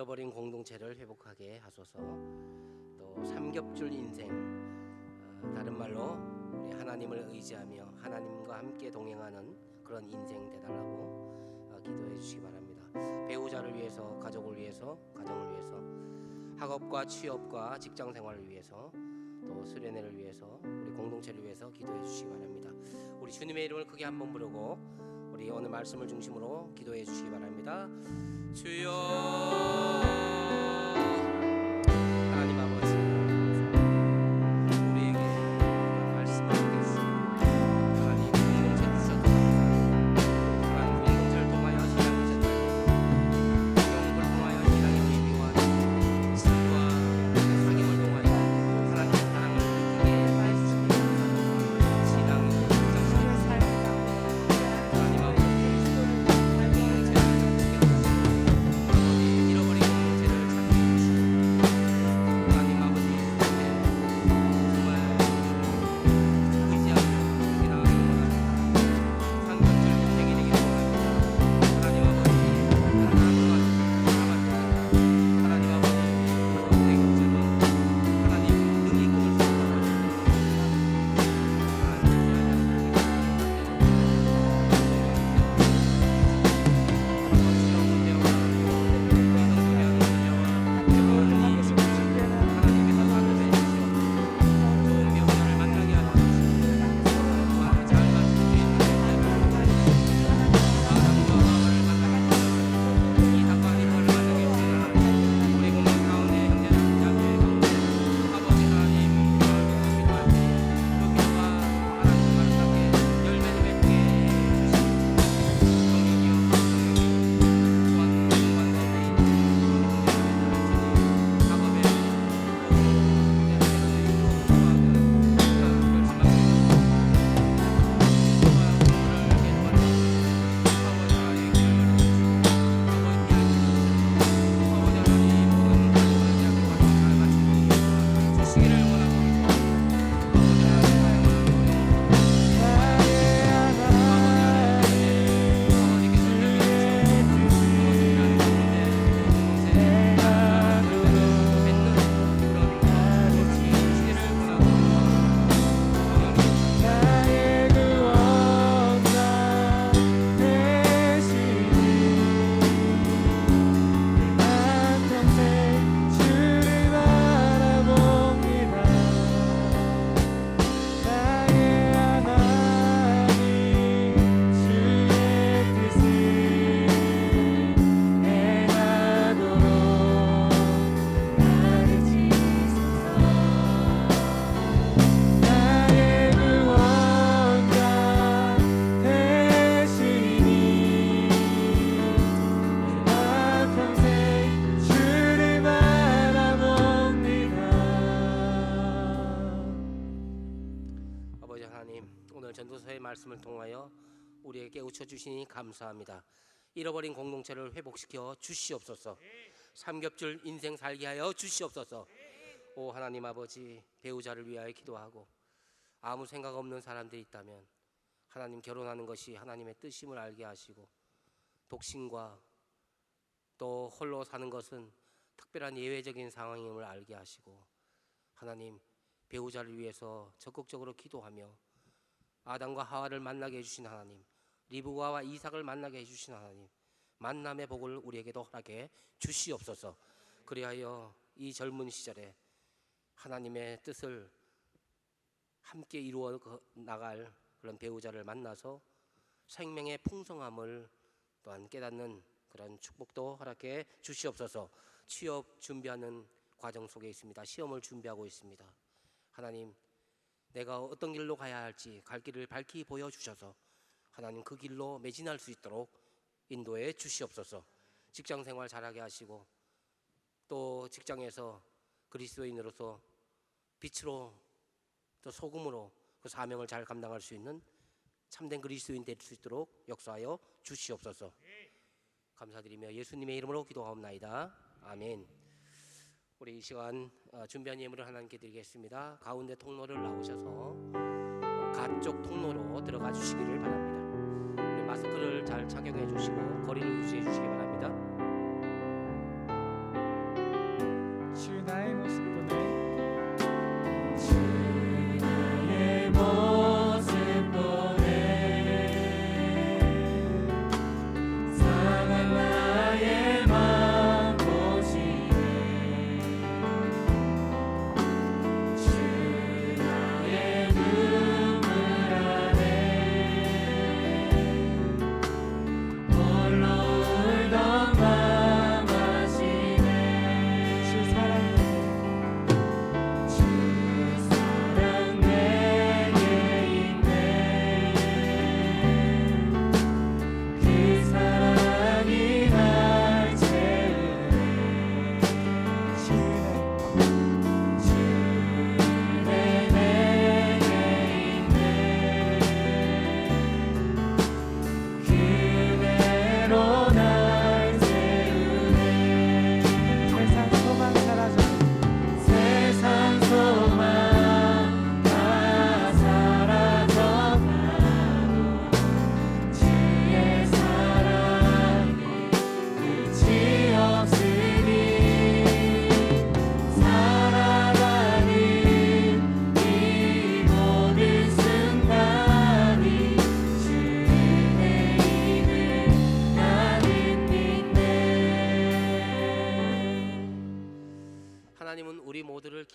잃어버린 공동체를 회복하게 하소서. 또 삼겹줄 인생, 다른 말로 우리 하나님을 의지하며 하나님과 함께 동행하는 그런 인생 되달라고 기도해 주시기 바랍니다. 배우자를 위해서, 가족을 위해서, 가정을 위해서, 학업과 취업과 직장 생활을 위해서, 또 수련회를 위해서, 우리 공동체를 위해서 기도해 주시기 바랍니다. 우리 주님의 이름을 크게 한번 부르고 우리 오늘 말씀을 중심으로 기도해 주시기 바랍니다. 주여, 하나님 아버지, 우리에게 말씀을 주시고 하나님 공동체 주셔서 하나님 공동체를 통하여 신앙을 전달하고 영국을 통하여 신앙의 의미와 진리와 사귐을 통하여 하나님의 사랑을 느끼게 해주시기 바랍니다. 신앙이 정신을 살리고 하나님 아버지 공동체를 잃어버린 공동체를 찾게 해주시고 하나님 아버지 정말 의지하며 신앙하기 원합니다. 상급줄 인생이 되기를 원합니다. 하나님 아버지 하나님과 함께 하나님 아버지 대급줄은 하나님 능히 끊을 수 아버지 하나님, 오늘 전도서의 말씀을 통하여 우리에게 깨우쳐 주시니 감사합니다. 잃어버린 공동체를 회복시켜 주시옵소서. 삼겹줄 인생 살게 하여 주시옵소서. 오 하나님 아버지, 배우자를 위하여 기도하고 아무 생각 없는 사람들이 있다면 하나님 결혼하는 것이 하나님의 뜻임을 알게 하시고, 독신과 또 홀로 사는 것은 특별한 예외적인 상황임을 알게 하시고, 하나님 배우자를 위해서 적극적으로 기도하며 아담과 하와를 만나게 해주신 하나님, 리브가와 이삭을 만나게 해주신 하나님, 만남의 복을 우리에게도 허락해 주시옵소서. 그리하여 이 젊은 시절에 하나님의 뜻을 함께 이루어 나갈 그런 배우자를 만나서 생명의 풍성함을 또한 깨닫는 그런 축복도 허락해 주시옵소서. 취업 준비하는 과정 속에 있습니다. 시험을 준비하고 있습니다. 하나님, 내가 어떤 길로 가야 할지 갈 길을 밝히 보여주셔서 하나님 그 길로 매진할 수 있도록 인도해 주시옵소서. 직장 생활 잘하게 하시고, 또 직장에서 그리스도인으로서 빛으로 또 소금으로 그 사명을 잘 감당할 수 있는 참된 그리스도인 될 수 있도록 역사하여 주시옵소서. 감사드리며 예수님의 이름으로 기도하옵나이다. 아멘. 우리 이 시간 준비한 예물을 하나님께 드리겠습니다. 가운데 통로를 나오셔서 가쪽 통로로 들어가 주시기를 바랍니다. 우리 마스크를 잘 착용해 주시고 거리를 유지해 주시기 바랍니다.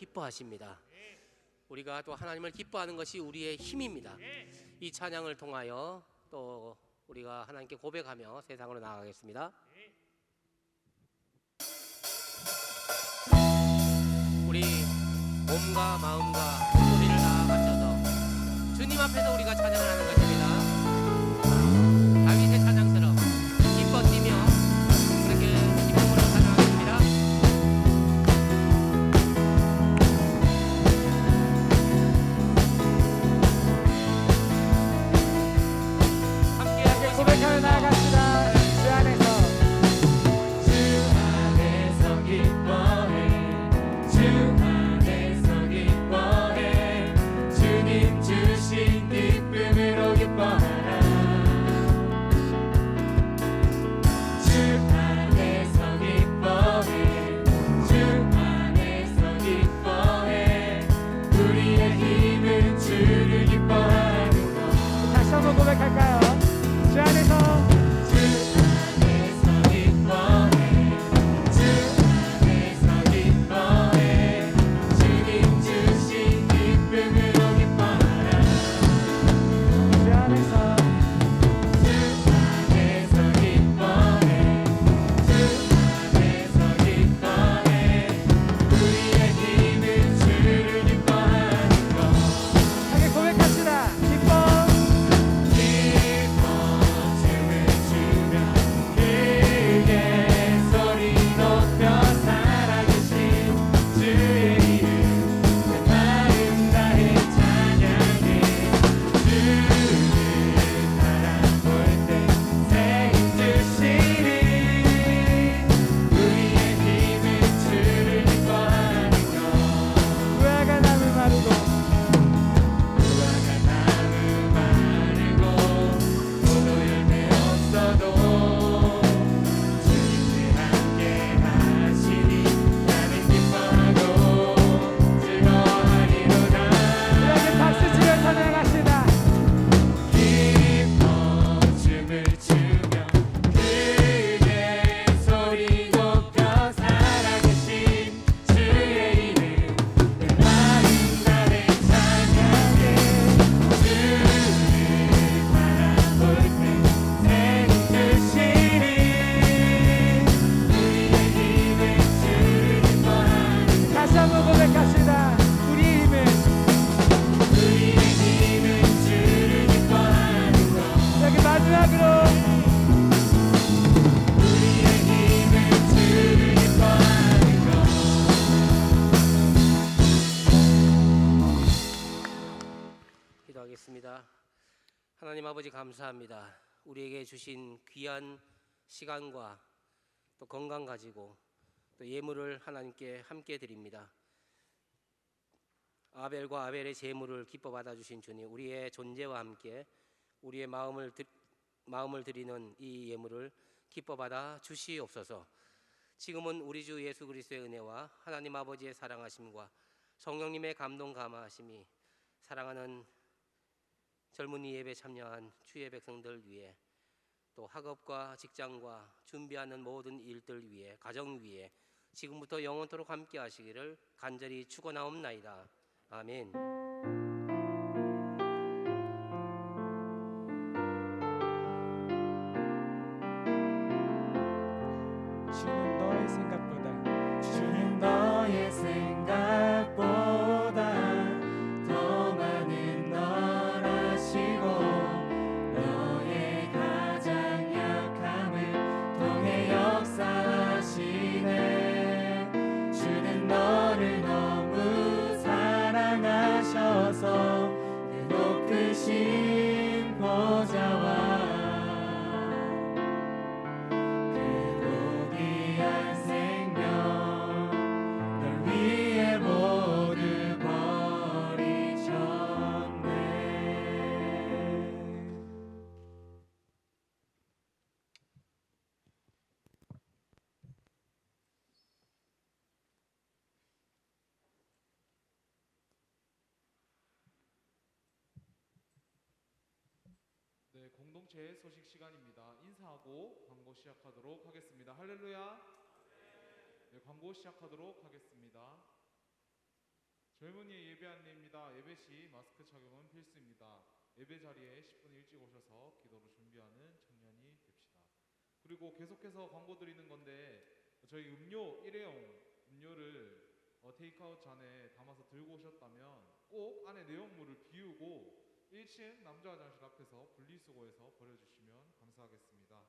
기뻐하십니다. 우리가 또 하나님을 기뻐하는 것이 우리의 힘입니다. 이 찬양을 통하여 또 우리가 하나님께 고백하며 세상으로 나아가겠습니다. 우리 몸과 마음과 소리를 다 바쳐서 주님 앞에서 우리가 찬양을 하는 것입니다. 다윗의 찬양처럼 기뻐 뛰며 그렇게 기쁨으로 찬양하겠습니다. 함께 고백하며 나아갑시다. 주 안에서 기뻐해 주 안에서 기뻐해 주님 주신 기쁨으로 기뻐하라 주 안에서 기뻐해 주 안에서 기뻐해 우리의 힘은 주를 기뻐하는 것 다시 한번 고백할까요? 주 안에서 기도하겠습니다. 하나님 아버지 감사합니다. 우리에게 주신 귀한 시간과 또 건강 가지고 또 예물을 하나님께 함께 드립니다. 아벨과 아벨의 제물을 기뻐 받아 주신 주님, 우리의 존재와 함께 우리의 마음을 드리는 이 예물을 기뻐 받아 주시옵소서. 지금은 우리 주 예수 그리스도의 은혜와 하나님 아버지의 사랑하심과 성령님의 감동 감화하심이 사랑하는 젊은이 예배 참여한 주의 백성들 위해 또 학업과 직장과 준비하는 모든 일들 위해 가정 위해 지금부터 영원토록 함께 하시기를 간절히 축원하옵나이다. 아멘. 주는 너의 생각보다 주는 너의 생각보다 더 많은 널 아시고 너의 가장 약함을 통해 역사하시네. 주는 너를 너무 사랑하셔서 그 높으신 보좌와 네, 공동체 소식 시간입니다. 인사하고 광고 시작하도록 하겠습니다. 할렐루야. 네, 광고 시작하도록 하겠습니다. 젊은이의 예배 안내입니다. 예배 시 마스크 착용은 필수입니다. 예배 자리에 10분 일찍 오셔서 기도로 준비하는 청년이 됩시다. 그리고 계속해서 광고 드리는 건데 저희 음료 일회용 음료를 테이크아웃 잔에 담아서 들고 오셨다면 꼭 안에 내용물을 비우고 1층 남자 화장실 앞에서 분리수거해서 버려주시면 감사하겠습니다.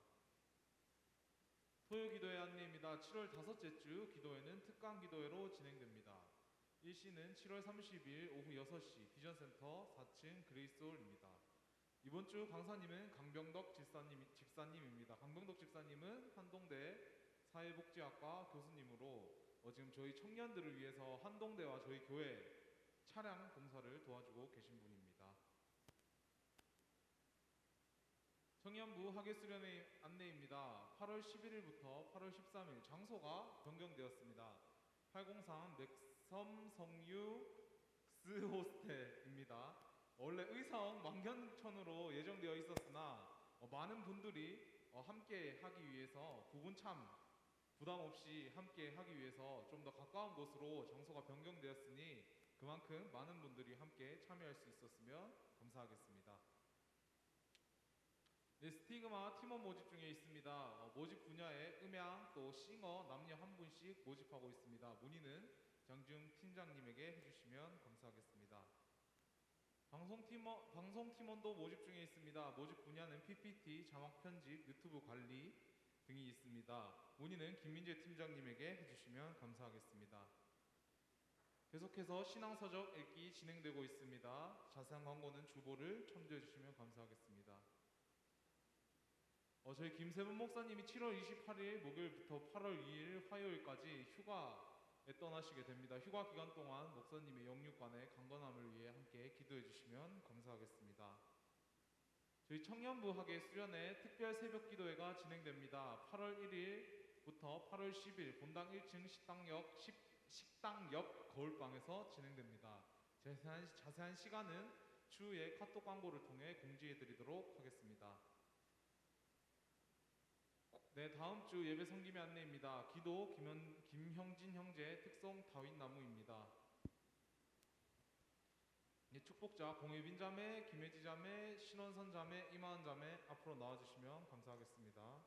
토요 기도회 안내입니다. 7월 5째 주 기도회는 특강 기도회로 진행됩니다. 일시는 7월 30일 오후 6시 비전센터 4층 그레이스홀입니다. 이번 주 강사님은 강병덕 집사님입니다. 강병덕 집사님은 한동대 사회복지학과 교수님으로 지금 저희 청년들을 위해서 한동대와 저희 교회 차량 공사를 도와주고 계신 분입니다. 청년부 학예수련회 안내입니다. 8월 11일부터 8월 13일 장소가 변경되었습니다. 803 넥섬 성유스 호스텔입니다. 원래 의성 만경천으로 예정되어 있었으나 많은 분들이 함께 하기 위해서 두 분 참 부담 없이 함께 하기 위해서 좀 더 가까운 곳으로 장소가 변경되었으니 그만큼 많은 분들이 함께 참여할 수 있었으면 감사하겠습니다. 네, 스티그마 팀원 모집 중에 있습니다. 모집 분야에 음향 또 싱어 남녀 한 분씩 모집하고 있습니다. 문의는 장중 팀장님에게 해주시면 감사하겠습니다. 방송팀원도 모집 중에 있습니다. 모집 분야는 PPT, 자막 편집, 유튜브 관리 등이 있습니다. 문의는 김민재 팀장님에게 해주시면 감사하겠습니다. 계속해서 신앙서적 읽기 진행되고 있습니다. 자세한 광고는 주보를 첨부해 주시면 감사하겠습니다. 저희 김세분 목사님이 7월 28일 목요일부터 8월 2일 화요일까지 휴가에 떠나시게 됩니다. 휴가 기간 동안 목사님의 영육간의 강건함을 위해 함께 기도해 주시면 감사하겠습니다. 저희 청년부 학예 수련회 특별 새벽 기도회가 진행됩니다. 8월 1일부터 8월 10일 본당 1층 식당 옆 거울방에서 진행됩니다. 자세한 시간은 추후에 카톡 광고를 통해 공지해 드리도록 하겠습니다. 네, 다음 주 예배 섬김의 안내입니다. 기도 김형진 형제 특송 다윗나무입니다. 네, 축복자 공예빈 자매, 김혜지 자매, 신원선 자매, 이마은 자매 앞으로 나와주시면 감사하겠습니다.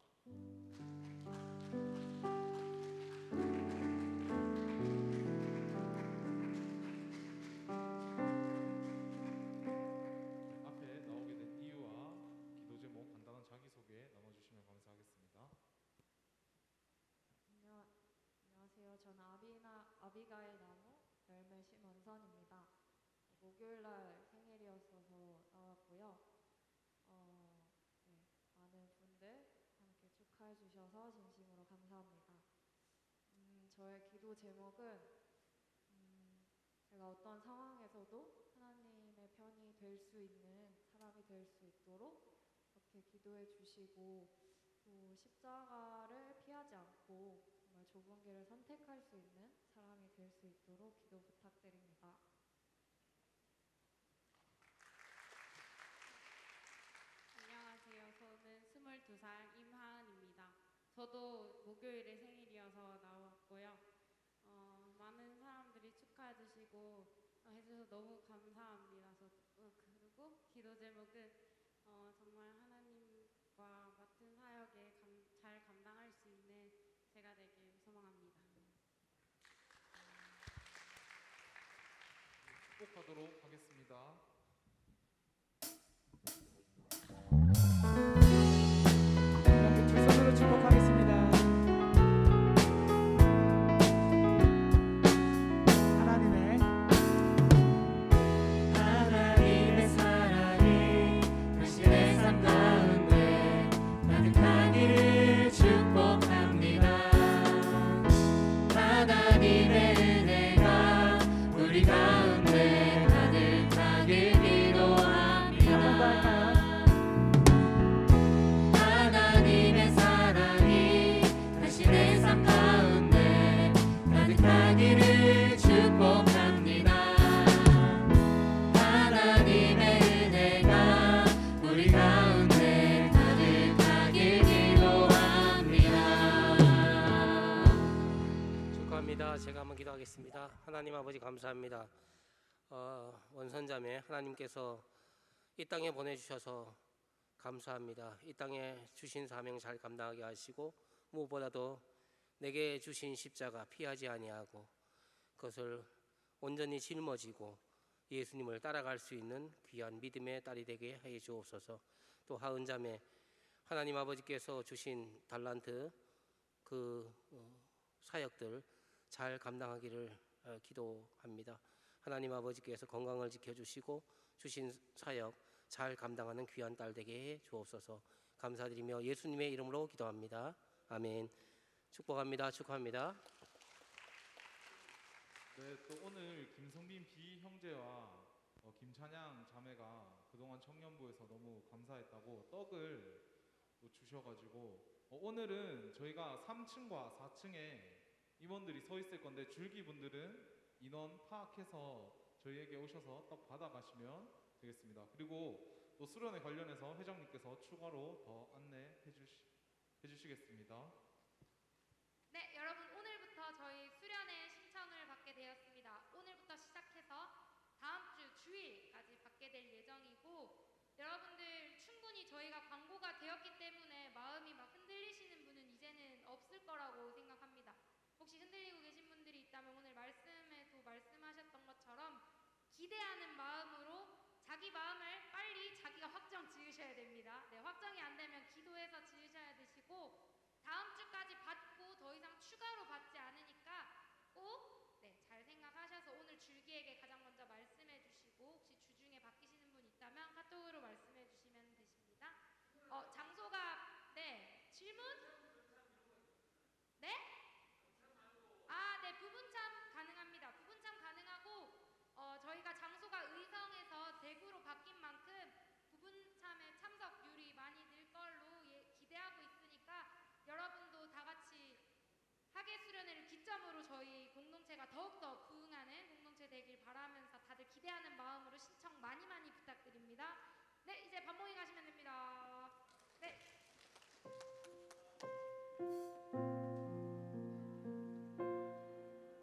앞에 나오게 된 이유와 기도 제목 간단한 자기소개 나눠주시면 감사하겠습니다. 안녕하세요. 저는 아비가일 나무 열매 심원선입니다. 목요일날 생일이었어서 나왔고요. 네, 많은 분들 함께 축하해 주셔서 진심으로 감사합니다. 저의 기도 제목은 제가 어떤 상황에서도 하나님의 편이 될 수 있는 사람이 될 수 있도록 그렇게 기도해 주시고 또 십자가를 피하지 않고 정말 좁은 길을 선택할 수 있는 사람이 될 수 있도록 기도 부탁드립니다. 안녕하세요. 저는 22살 임하은입니다. 저도 목요일에 생일이어서 나왔고요. 많은 사람들이 축하해 주시고 해주셔서 너무 감사합니다. 그리고 기도 제목은 정말 하나님과 맡은 사역에 잘 감당할 수 있는 제가 되길 소망합니다. 축복하도록 하겠습니다. 두 손으로 축복하겠습니다. 하나님의 사랑이 당신의 삶 가운데 가득하기를 축복합니다. 하나님의 은혜가 우리 가운데 가득하길 하나님 아버지 감사합니다. 원선자매 하나님께서 이 땅에 보내주셔서 감사합니다. 이 땅에 주신 사명 잘 감당하게 하시고 무엇보다도 내게 주신 십자가 피하지 아니하고 그것을 온전히 짊어지고 예수님을 따라갈 수 있는 귀한 믿음의 딸이 되게 해 주옵소서. 또 하은자매 하나님 아버지께서 주신 달란트 그 사역들 잘 감당하기를 기도합니다. 하나님 아버지께서 건강을 지켜주시고 주신 사역 잘 감당하는 귀한 딸 되게 해 주옵소서. 감사드리며 예수님의 이름으로 기도합니다. 아멘. 축복합니다. 축하합니다. 네, 또 오늘 김성빈 비 형제와 김찬양 자매가 그동안 청년부에서 너무 감사했다고 떡을 또 주셔가지고 오늘은 저희가 3층과 4층에 임원들이 서 있을 건데 줄기분들은 인원 파악해서 저희에게 오셔서 떡 받아가시면 되겠습니다. 그리고 또 수련회 관련해서 회장님께서 추가로 더 안내해 주시겠습니다. 네, 여러분 오늘부터 저희 수련회 신청을 받게 되었습니다. 오늘부터 시작해서 다음 주 주일까지 받게 될 예정이고 여러분들 충분히 저희가 광고가 되었기 때문에 마음이 막 흔들리시는 분은 이제는 없을 거라고 생각합니다. 혹시 흔들리고 계신 분들이 있다면 오늘 말씀에도 말씀하셨던 것처럼 기대하는 마음으로 자기 마음을 빨리 자기가 확정 지으셔야 됩니다. 네, 확정이 안 되면 기도해서 지으셔야 되시고 다음 주까지 받고 더 이상 추가로 받지 않으니까 꼭 잘 생각하셔서 오늘 줄기에게 가장 먼저 말씀해 주시고 혹시 주중에 바뀌시는 분 있다면 카톡으로 말씀해 주시면 되십니다. 장소가 질문? 네? 네, 부분참 가능합니다. 부분참 가능하고 저희가 장소가 의성에서 대구로 바뀐 만큼 부분참에 참석률이 많이 늘 걸로 기대하고 있으니까 여러분도 다 같이 학예 수련회를 기점으로 저희 공동체가 더욱더 부흥하는 공동체 되길 바라면서